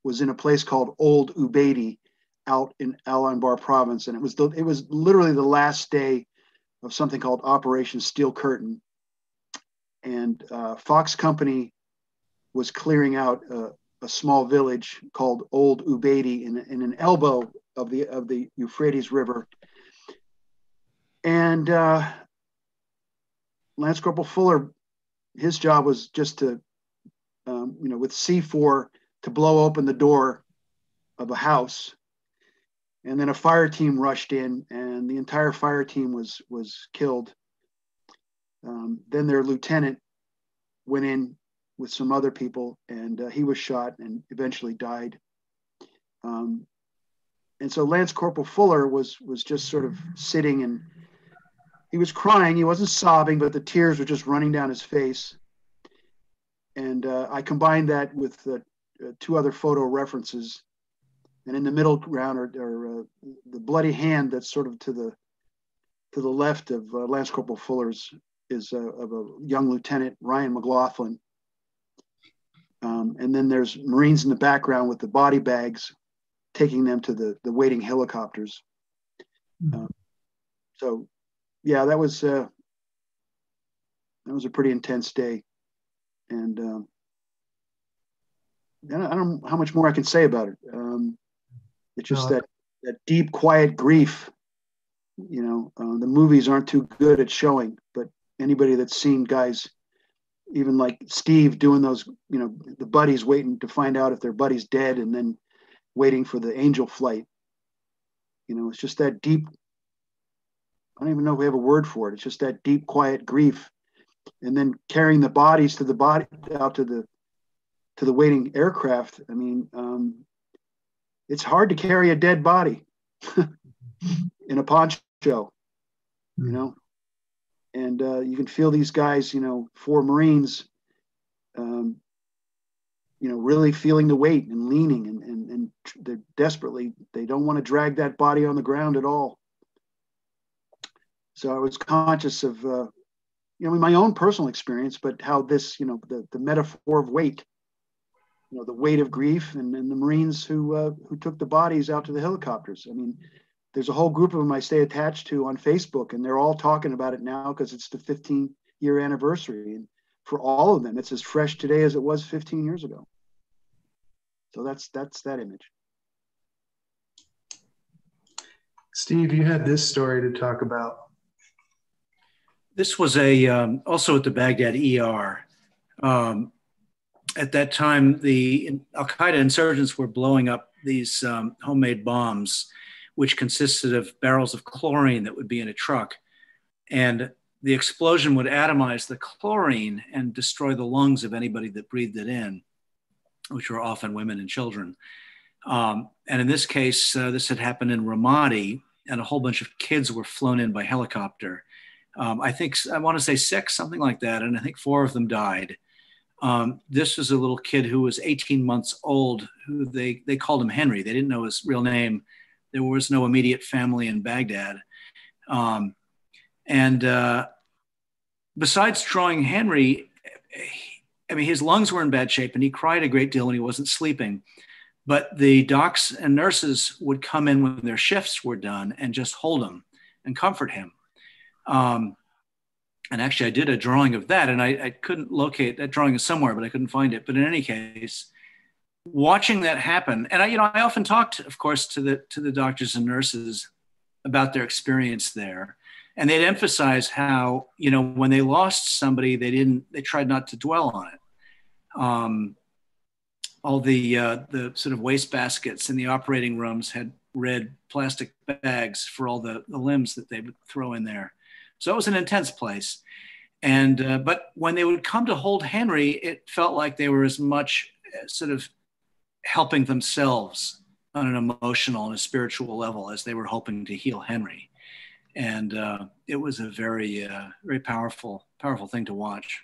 was in a place called Old Ubaidi out in Al Anbar province. And it was literally the last day of something called Operation Steel Curtain. And Fox Company was clearing out a small village called Old Ubaidi in an elbow of the Euphrates River. And Lance Corporal Fuller, his job was just to, with C4 to blow open the door of a house. And then a fire team rushed in, and the entire fire team was killed. Then their lieutenant went in with some other people, and he was shot and eventually died. And so Lance Corporal Fuller was just sort of sitting, and he was crying. He wasn't sobbing, but the tears were just running down his face. And I combined that with 2 other photo references. And in the middle ground are the bloody hand that's sort of to the left of Lance Corporal Fuller's is of a young lieutenant, Ryan McLaughlin. And then there's Marines in the background with the body bags, taking them to the waiting helicopters. So, yeah, that was a pretty intense day. And I don't know how much more I can say about it. It's just that deep, quiet grief. The movies aren't too good at showing, but anybody that's seen guys, even like Steve doing those, the buddies waiting to find out if their buddy's dead and then waiting for the angel flight. It's just that deep, I don't even know if we have a word for it. It's just that deep, quiet grief. And then carrying the bodies out to the waiting aircraft. I mean, it's hard to carry a dead body in a poncho, and you can feel these guys, 4 Marines, really feeling the weight and leaning and they're desperately, they don't want to drag that body on the ground at all. So I was conscious of, my own personal experience, but how this, the metaphor of weight, the weight of grief, and the Marines who took the bodies out to the helicopters. I mean, there's a whole group of them I stay attached to on Facebook, and they're all talking about it now because it's the 15-year anniversary. And for all of them, it's as fresh today as it was 15 years ago. So that's that image. Steve, you had this story to talk about. This was also at the Baghdad ER. At that time, the Al-Qaeda insurgents were blowing up these homemade bombs, which consisted of barrels of chlorine that would be in a truck. And the explosion would atomize the chlorine and destroy the lungs of anybody that breathed it in, which were often women and children. And in this case, this had happened in Ramadi, and a whole bunch of kids were flown in by helicopter. I want to say 6, something like that. And I think 4 of them died. This was a little kid who was 18 months old, who they called him Henry. They didn't know his real name. There was no immediate family in Baghdad. Besides drawing Henry, his lungs were in bad shape and he cried a great deal when he wasn't sleeping. But the docs and nurses would come in when their shifts were done and just hold him and comfort him. And actually, I did a drawing of that, and I couldn't locate that drawing is somewhere, but I couldn't find it. But in any case, watching that happen, and I often talked, of course, to the doctors and nurses about their experience there, and they'd emphasize how when they lost somebody, they tried not to dwell on it. All the sort of waste baskets in the operating rooms had red plastic bags for all the limbs that they would throw in there. So it was an intense place. And but when they would come to hold Henry, it felt like they were as much sort of helping themselves on an emotional and a spiritual level as they were hoping to heal Henry. And it was a very, very powerful thing to watch.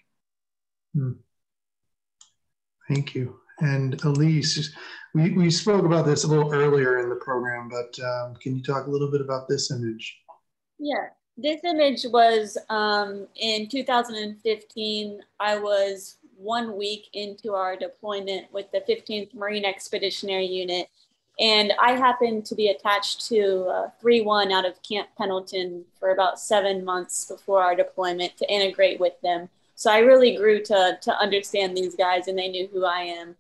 Thank you. And Elise, we spoke about this a little earlier in the program, but can you talk a little bit about this image? Yeah. This image was in 2015. I was 1 week into our deployment with the 15th Marine Expeditionary Unit, and I happened to be attached to 3-1 out of Camp Pendleton for about 7 months before our deployment to integrate with them. So I really grew to understand these guys, and they knew who I am.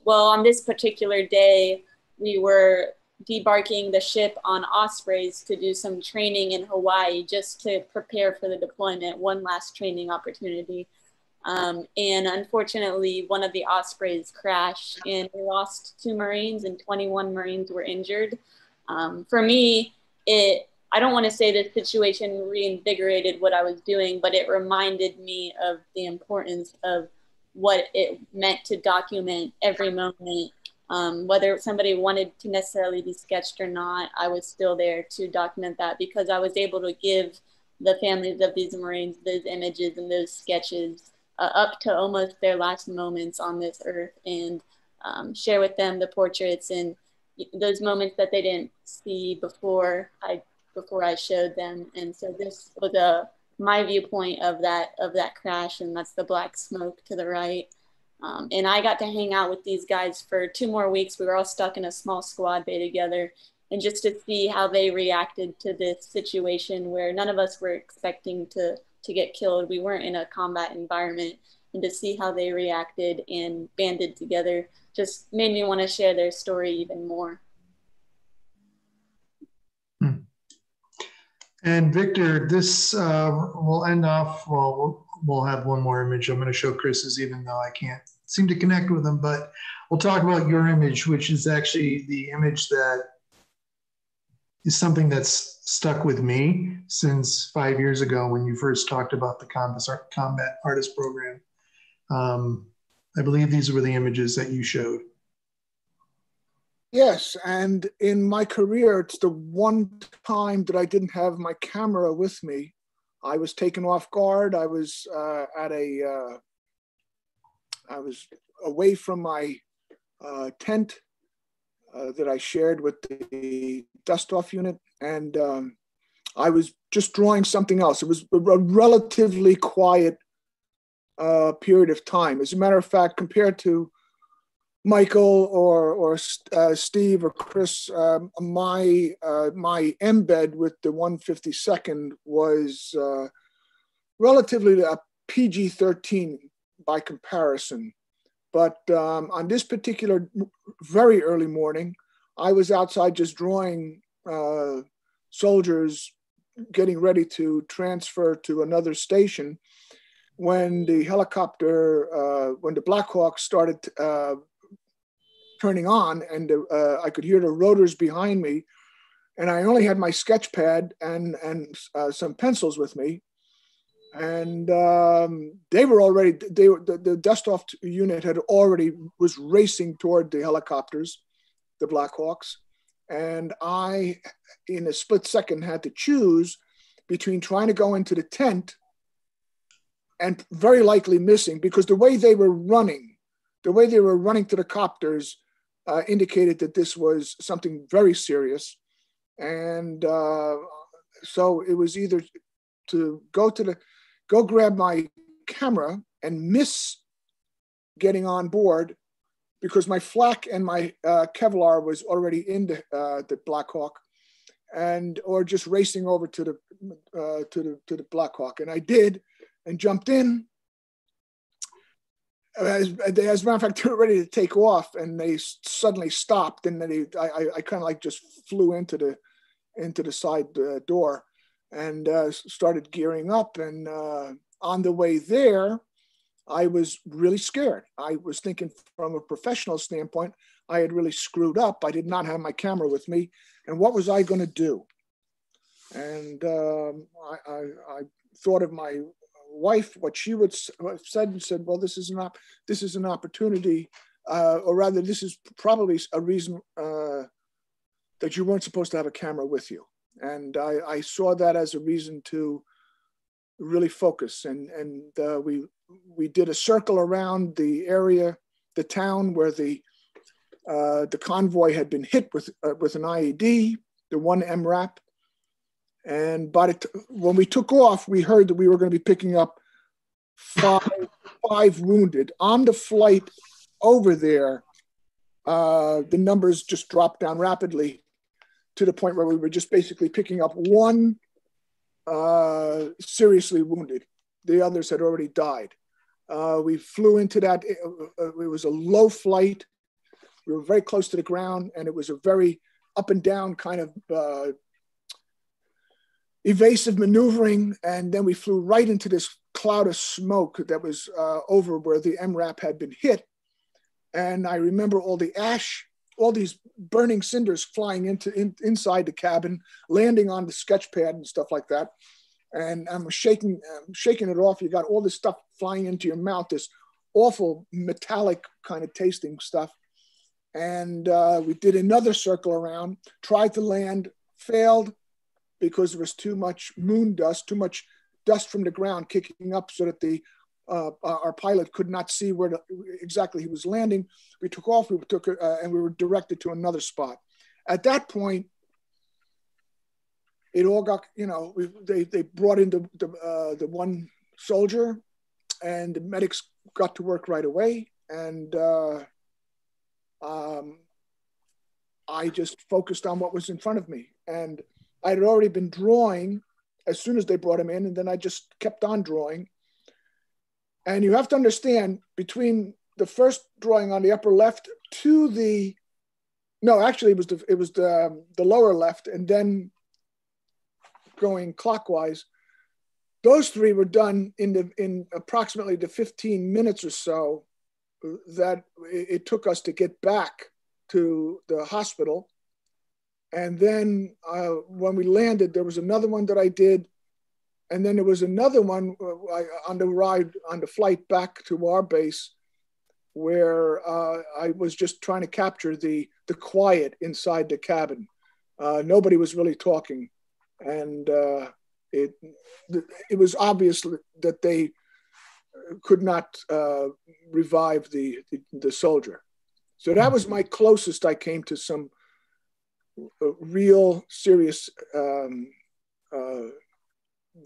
Well, on this particular day, we were debarking the ship on Ospreys to do some training in Hawaii just to prepare for the deployment, one last training opportunity. And unfortunately, one of the Ospreys crashed and we lost 2 Marines and 21 Marines were injured. For me, I don't want to say this situation reinvigorated what I was doing, but it reminded me of the importance of what it meant to document every moment. Whether somebody wanted to necessarily be sketched or not, I was still there to document that because I was able to give the families of these Marines those images and those sketches up to almost their last moments on this earth, and share with them the portraits and those moments that they didn't see before I showed them. And so this was my viewpoint of that crash, and that's the black smoke to the right. And I got to hang out with these guys for 2 more weeks. We were all stuck in a small squad bay together, and just to see how they reacted to this situation where none of us were expecting to get killed. We weren't in a combat environment, and to see how they reacted and banded together just made me want to share their story even more. And Victor, this will end off, we'll have one more image. I'm going to show Chris's, even though I can't seem to connect with him, but we'll talk about your image, which is actually the image that is something that's stuck with me since 5 years ago when you first talked about the combat artist program. I believe these were the images that you showed. Yes, and in my career, it's the one time that I didn't have my camera with me. I was taken off guard. I was I was away from my tent that I shared with the dust-off unit, and I was just drawing something else. It was a relatively quiet period of time. As a matter of fact, compared to Michael or Steve or Chris, my embed with the 152nd was relatively a PG-13 by comparison. But on this particular very early morning, I was outside just drawing soldiers getting ready to transfer to another station when the helicopter, when the Black Hawk started turning on, and I could hear the rotors behind me, and I only had my sketch pad and some pencils with me. And they were already, the dust-off unit was racing toward the helicopters, the Black Hawks. And I, in a split second, had to choose between trying to go into the tent and very likely missing, because the way they were running to the copters indicated that this was something very serious. And so it was either to go grab my camera and miss getting on board, because my flak and my Kevlar was already in the Black Hawk, or just racing over to the Black Hawk. And I did, and jumped in. As a matter of fact, they were ready to take off, and they suddenly stopped, and then I kind of like just flew into the side door and started gearing up. And on the way there, I was really scared. I was thinking from a professional standpoint, I had really screwed up. I did not have my camera with me. And what was I going to do? And I thought of my wife, what she would have said, and said, well, this is an opportunity, or rather, this is probably a reason that you weren't supposed to have a camera with you. And I saw that as a reason to really focus. And we did a circle around the area, the town where the convoy had been hit with an IED, the one MRAP. And when we took off, we heard that we were going to be picking up five wounded. On the flight over there, the numbers just dropped down rapidly to the point where we were just basically picking up one seriously wounded. The others had already died. We flew into that. It was a low flight. We were very close to the ground, and it was a very up and down kind of evasive maneuvering. And then we flew right into this cloud of smoke that was over where the MRAP had been hit. And I remember all the ash, all these burning cinders flying inside the cabin, landing on the sketch pad and stuff like that. And I'm shaking it off. You got all this stuff flying into your mouth, this awful metallic kind of tasting stuff. And we did another circle around, tried to land, failed because there was too much moon dust, too much dust from the ground kicking up so that our pilot could not see where exactly he was landing. We took off, and we were directed to another spot. At that point, it all got, they brought in the one soldier, and the medics got to work right away. And I just focused on what was in front of me. And I had already been drawing as soon as they brought him in, and then I just kept on drawing. And you have to understand, between the first drawing on the upper left to it was the lower left, and then going clockwise, those three were done in approximately the 15 minutes or so that it took us to get back to the hospital. And then when we landed, there was another one that I did. And then there was another one on the flight back to our base, where I was just trying to capture the quiet inside the cabin. Nobody was really talking. And it was obvious that they could not revive the soldier. So that was my closest I came to some real serious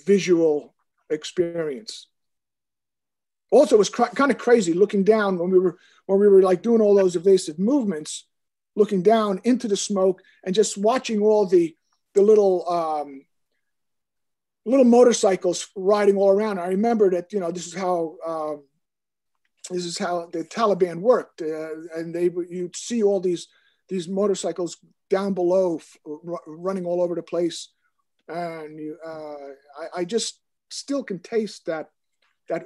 visual experience. Also, it was kind of crazy looking down when we were like doing all those evasive movements, looking down into the smoke and just watching all the little motorcycles riding all around. I remember that, this is how this is how the Taliban worked, and you'd see all these motorcycles down below running all over the place, and I just still can taste that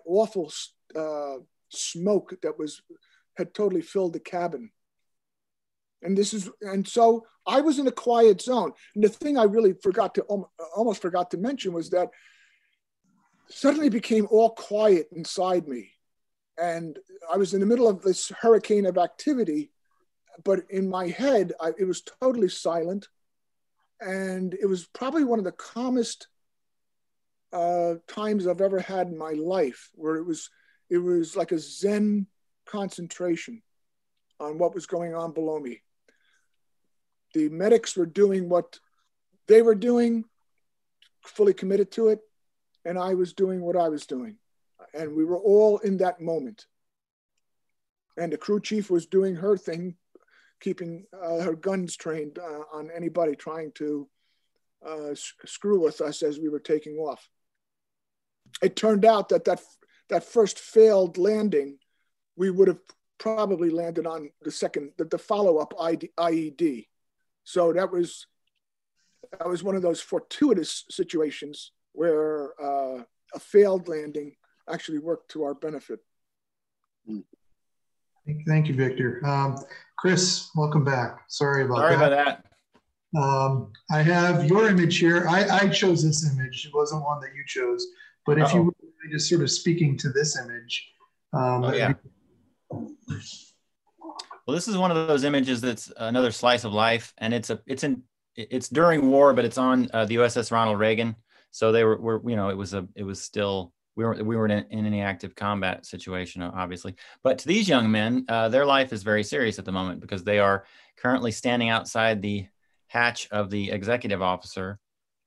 awful smoke that had totally filled the cabin. And so I was in a quiet zone. And the thing I really almost forgot to mention was that suddenly it became all quiet inside me. And I was in the middle of this hurricane of activity, but in my head, it was totally silent. And it was probably one of the calmest times I've ever had in my life, where it was like a Zen concentration on what was going on below me. The medics were doing what they were doing, fully committed to it, and I was doing what I was doing. And we were all in that moment. And the crew chief was doing her thing, keeping her guns trained on anybody trying to screw with us as we were taking off. It turned out that first failed landing, we would have probably landed on the follow-up IED. So that was one of those fortuitous situations where a failed landing actually worked to our benefit. Thank you, Victor. Chris, welcome back. Sorry about that. I have your image here. I chose this image. It wasn't one that you chose, but if you were just sort of speaking to this image. Well, this is one of those images that's another slice of life, and it's during war, but it's on the USS Ronald Reagan. So they were it was still, we weren't in any active combat situation, obviously. But to these young men, their life is very serious at the moment, because they are currently standing outside the hatch of the executive officer,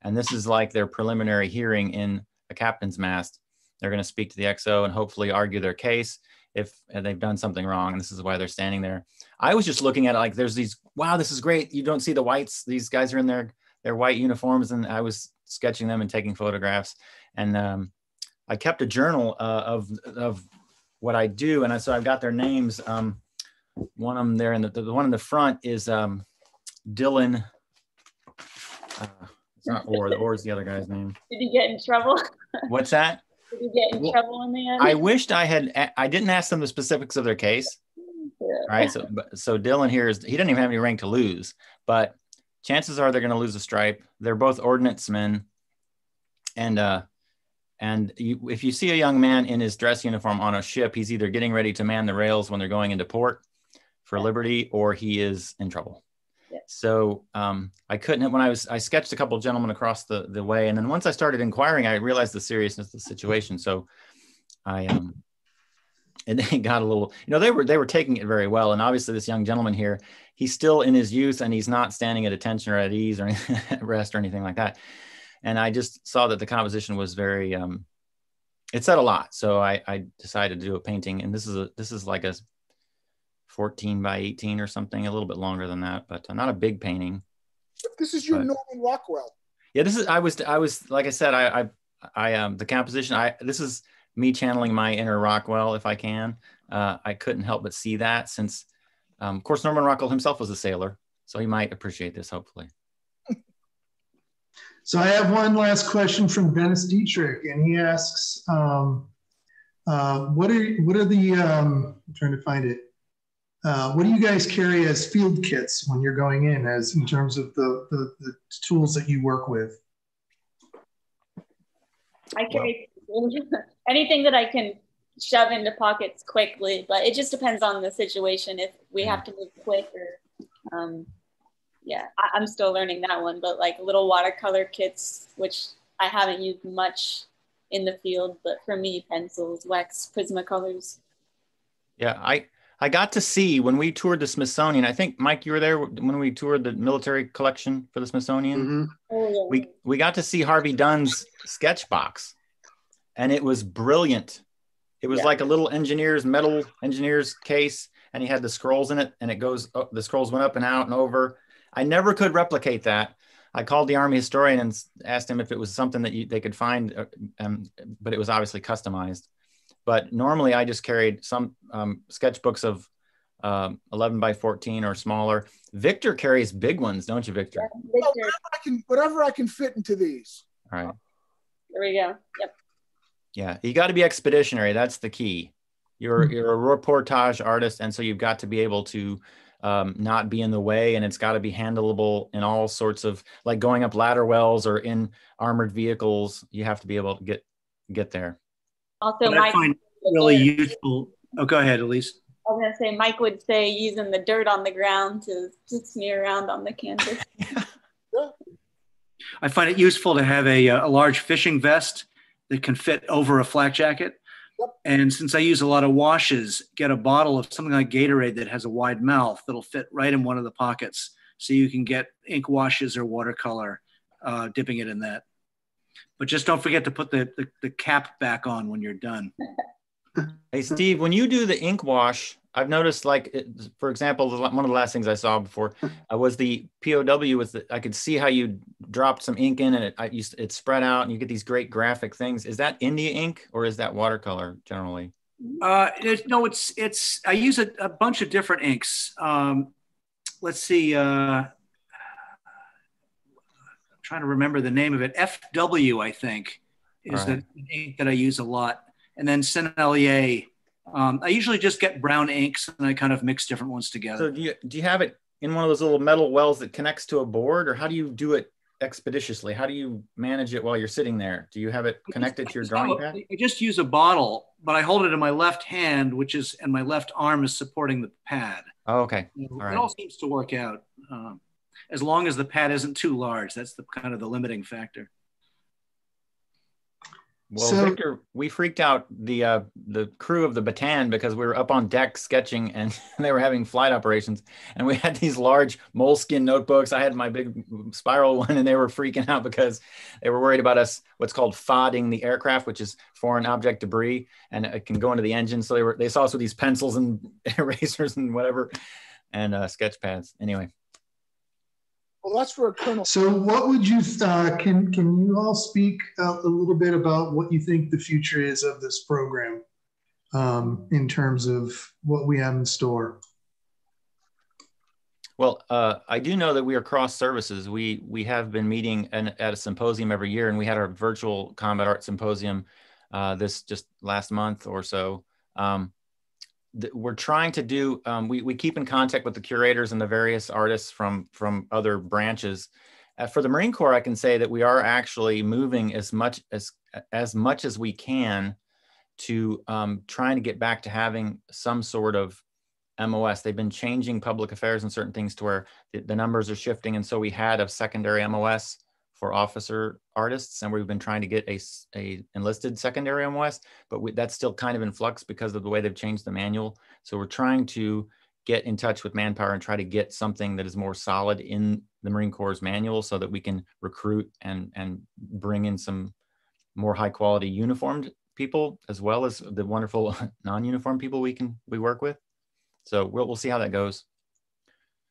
and this is like their preliminary hearing in a captain's mast. They're going to speak to the XO and hopefully argue their case if they've done something wrong, and this is why they're standing there. I was just looking at it like there's these, wow, this is great. You don't see the whites. These guys are in their white uniforms, and I was sketching them and taking photographs. And I kept a journal of what I do, and so I've got their names. One of them there, and the one in the front is Dylan. It's not Orr. The Orr is the other guy's name. Did you get in trouble? What's that? Did you get in trouble in the end? I wished I didn't ask them the specifics of their case. Yeah. Right. So Dylan here he didn't even have any rank to lose, but chances are they're going to lose a stripe. They're both ordnance men. And if you see a young man in his dress uniform on a ship, he's either getting ready to man the rails when they're going into port for liberty, or he is in trouble. Yeah. So I couldn't, I sketched a couple of gentlemen across the way. And then once I started inquiring, I realized the seriousness of the situation. So it got a little, they were taking it very well. And obviously this young gentleman here, he's still in his youth, and he's not standing at attention or at ease or at rest or anything like that. And I just saw that the composition was very, it said a lot. So I decided to do a painting, and this is like a 14 by 18 or something, a little bit longer than that, but not a big painting. This is your Norman Rockwell. Yeah, I was like I said, the composition, this is me channeling my inner Rockwell, if I can. I couldn't help but see that, since, of course, Norman Rockwell himself was a sailor, so he might appreciate this, hopefully. So I have one last question from Dennis Dietrich, and he asks, what are the, I'm trying to find it. What do you guys carry as field kits when you're going in terms of the tools that you work with? I carry anything that I can shove into pockets quickly, but it just depends on the situation. If we have to move quick, or I'm still learning that one, but like little watercolor kits, which I haven't used much in the field, but for me, pencils, wax, Prismacolors. Yeah, I got to see when we toured the Smithsonian. I think, Mike, you were there when we toured the military collection for the Smithsonian. Mm-hmm. Oh, yeah. We got to see Harvey Dunn's sketch box, and it was brilliant. It was like a little metal engineer's case, and he had the scrolls in it, and the scrolls went up and out and over. I never could replicate that. I called the Army historian and asked him if it was something that they could find, but it was obviously customized. but normally I just carried some sketchbooks of 11 by 14 or smaller. Victor carries big ones, don't you, Victor? Yeah, Victor. Whatever I can fit into these. All right. There we go. Yep. Yeah, you got to be expeditionary. That's the key. You're a reportage artist, and so you've got to be able to not be in the way, and it's got to be handleable in all sorts of, like going up ladder wells or in armored vehicles. You have to be able to get there. Also, What I find really useful. Oh, go ahead, Elise. I was gonna say, Mike would say using the dirt on the ground to smear around on the canvas. I find it useful to have a large fishing vest that can fit over a flak jacket. Yep. And since I use a lot of washes, get a bottle of something like Gatorade that has a wide mouth that'll fit right in one of the pockets. So you can get ink washes or watercolor, dipping it in that. But just don't forget to put the cap back on when you're done. Hey, Steve, when you do the ink wash, I've noticed, like, for example, one of the last things I saw before was the POW. I could see how you dropped some ink in and it spread out, and you get these great graphic things. Is that India ink or is that watercolor generally? No, it's. I use a bunch of different inks. Let's see. I'm trying to remember the name of it. FW, I think, is the ink that I use a lot. And then Sennelier. I usually just get brown inks and I kind of mix different ones together. So do you have it in one of those little metal wells that connects to a board, or how do you do it expeditiously? How do you manage it while you're sitting there? Do you have it connected to your drawing pad? I just use a bottle, but I hold it in my left hand, and my left arm is supporting the pad. Oh, okay. All right. It all seems to work out. As long as the pad isn't too large, that's the kind of the limiting factor. Well, Victor, we freaked out the crew of the Bataan because we were up on deck sketching and they were having flight operations, and we had these large moleskin notebooks. I had my big spiral one, and they were freaking out because they were worried about us what's called FODing the aircraft, which is foreign object debris, and it can go into the engine. So they saw us with these pencils and erasers and whatever, and sketch pads. Anyway. Well, that's for a Colonel. So what would you, can you all speak a little bit about what you think the future is of this program in terms of what we have in store? Well, I do know that we are cross services. We have been meeting at a symposium every year, and we had our virtual combat art symposium this just last month or so. We're trying to do, we keep in contact with the curators and the various artists from other branches. For the Marine Corps, I can say that we are actually moving as much as we can to trying to get back to having some sort of MOS. They've been changing public affairs and certain things to where the numbers are shifting. And so we had a secondary MOS for officer artists, and we've been trying to get a enlisted secondary MOS, but that's still kind of in flux because of the way they've changed the manual. So we're trying to get in touch with manpower and try to get something that is more solid in the Marine Corps' manual so that we can recruit and bring in some more high quality uniformed people, as well as the wonderful non-uniformed people we work with. So we'll see how that goes.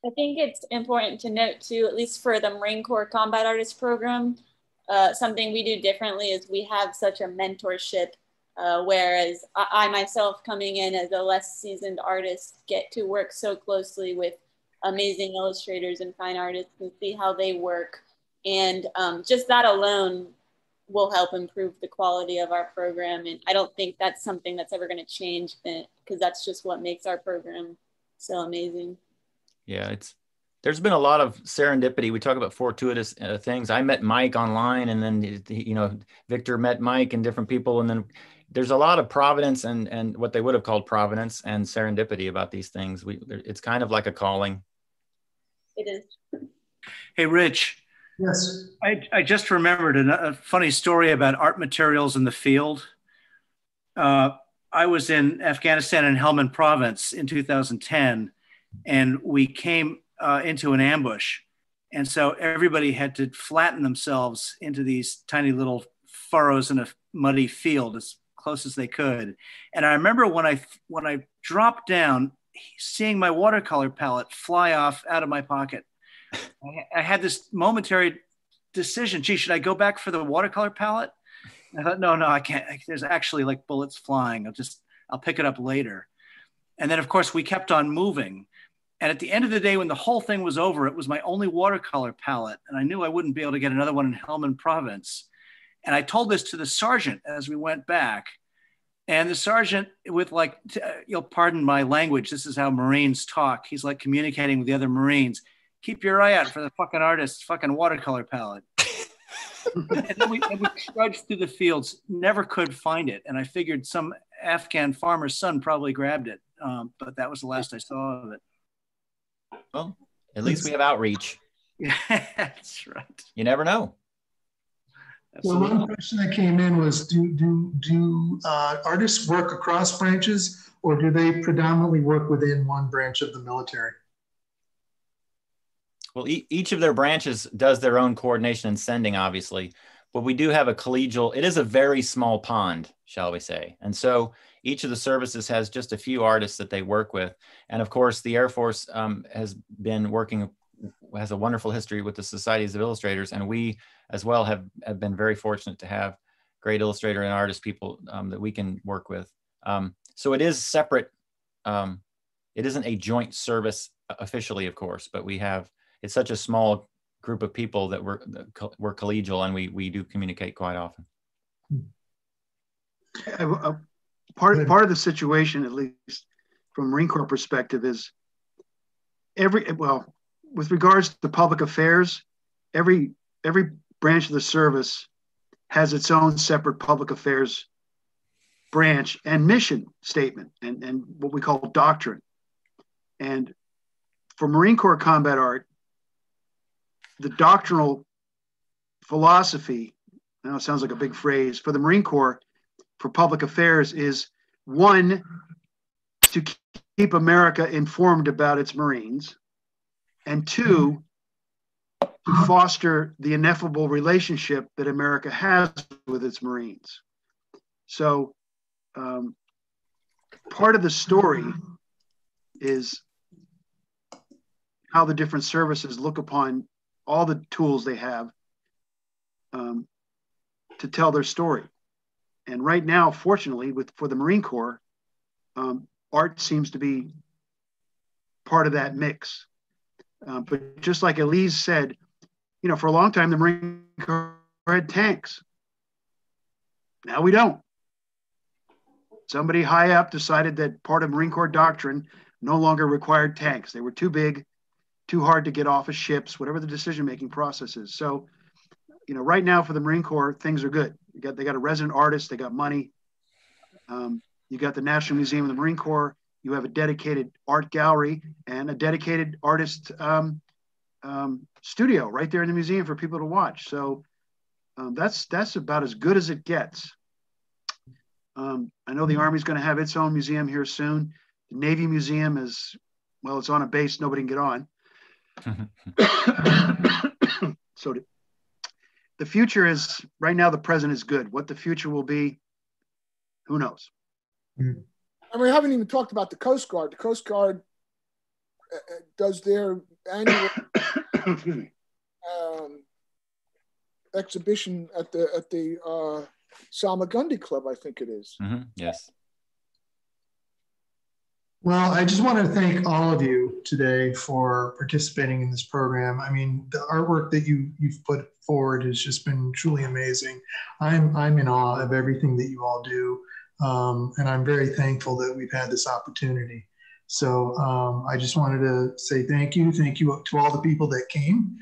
I think it's important to note too, at least for the Marine Corps Combat Artist Program, something we do differently is we have such a mentorship, whereas I myself, coming in as a less seasoned artist, get to work so closely with amazing illustrators and fine artists and see how they work. And just that alone will help improve the quality of our program. And I don't think that's something that's ever going to change, because that's just what makes our program so amazing. Yeah, there's been a lot of serendipity. We talk about fortuitous things. I met Mike online, and then Victor met Mike and different people, and then there's a lot of providence and what they would have called providence and serendipity about these things. It's kind of like a calling. It is. Hey, Rich. Yes. I just remembered a funny story about art materials in the field. I was in Afghanistan in Helmand Province in 2010. And we came into an ambush. And so everybody had to flatten themselves into these tiny little furrows in a muddy field as close as they could. And I remember when I dropped down, seeing my watercolor palette fly off out of my pocket. I had this momentary decision. Gee, should I go back for the watercolor palette? I thought, no, I can't. There's actually like bullets flying. I'll pick it up later. And then of course we kept on moving. And at the end of the day, when the whole thing was over, it was my only watercolor palette. And I knew I wouldn't be able to get another one in Helmand Province. And I told this to the sergeant as we went back. And the sergeant, with like, you'll pardon my language, this is how Marines talk. He's like communicating with the other Marines. Keep your eye out for the fucking artist's fucking watercolor palette. And then we trudged through the fields, never could find it. And I figured some Afghan farmer's son probably grabbed it. But that was the last I saw of it. Well, at least we have outreach. Yeah, that's right. You never know. Well, one question that came in was, do artists work across branches, or do they predominantly work within one branch of the military? Well, each of their branches does their own coordination and sending, obviously, but we do have a collegial, it is a very small pond, shall we say. And so each of the services has just a few artists that they work with. And of course, the Air Force has a wonderful history with the Societies of Illustrators. And we as well have been very fortunate to have great illustrator and artist people that we can work with. So it is separate. It isn't a joint service officially, of course, but it's such a small group of people that we're collegial, and we do communicate quite often. Part of the situation, at least from Marine Corps perspective, is with regards to public affairs, every branch of the service has its own separate public affairs branch and mission statement and what we call doctrine. And for Marine Corps combat art, the doctrinal philosophy, I know it sounds like a big phrase, for the Marine Corps for public affairs is, one, to keep America informed about its Marines, and two, to foster the ineffable relationship that America has with its Marines. So part of the story is how the different services look upon all the tools they have to tell their story. And right now, fortunately, for the Marine Corps, art seems to be part of that mix. But just like Elise said, for a long time, the Marine Corps had tanks. Now we don't. Somebody high up decided that part of Marine Corps doctrine no longer required tanks. They were too big, too hard to get off of ships, whatever the decision-making process is. So, right now for the Marine Corps, things are good. They got a resident artist, they got money. You got the National Museum of the Marine Corps. You have a dedicated art gallery and a dedicated artist studio right there in the museum for people to watch. So that's about as good as it gets. I know the Army's going to have its own museum here soon. The Navy Museum is, well, it's on a base nobody can get on. So the future is, right now the present is good. What the future will be, who knows? And we haven't even talked about the Coast Guard. The Coast Guard does their annual exhibition at the Salmagundi Club, I think it is. Yes. Well, I just want to thank all of you today for participating in this program. I mean, the artwork that you've put forward has just been truly amazing. I'm in awe of everything that you all do, and I'm very thankful that we've had this opportunity. So I just wanted to say thank you to all the people that came.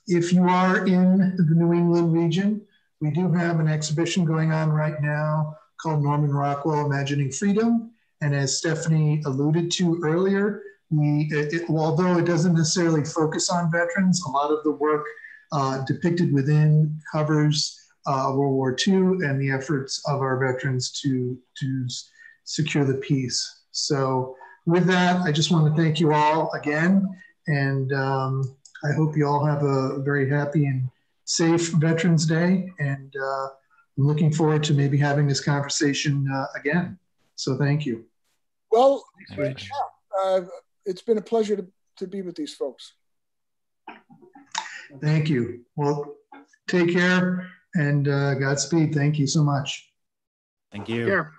If you are in the New England region, we do have an exhibition going on right now called Norman Rockwell, Imagining Freedom. And as Stephanie alluded to earlier, although it doesn't necessarily focus on veterans, a lot of the work depicted within covers World War II and the efforts of our veterans to secure the peace. So with that, I just want to thank you all again. And I hope you all have a very happy and safe Veterans Day. And I'm looking forward to maybe having this conversation again. So thank you. Well, it's been a pleasure to be with these folks. Thank you. Well, take care and Godspeed. Thank you so much. Thank you. Here.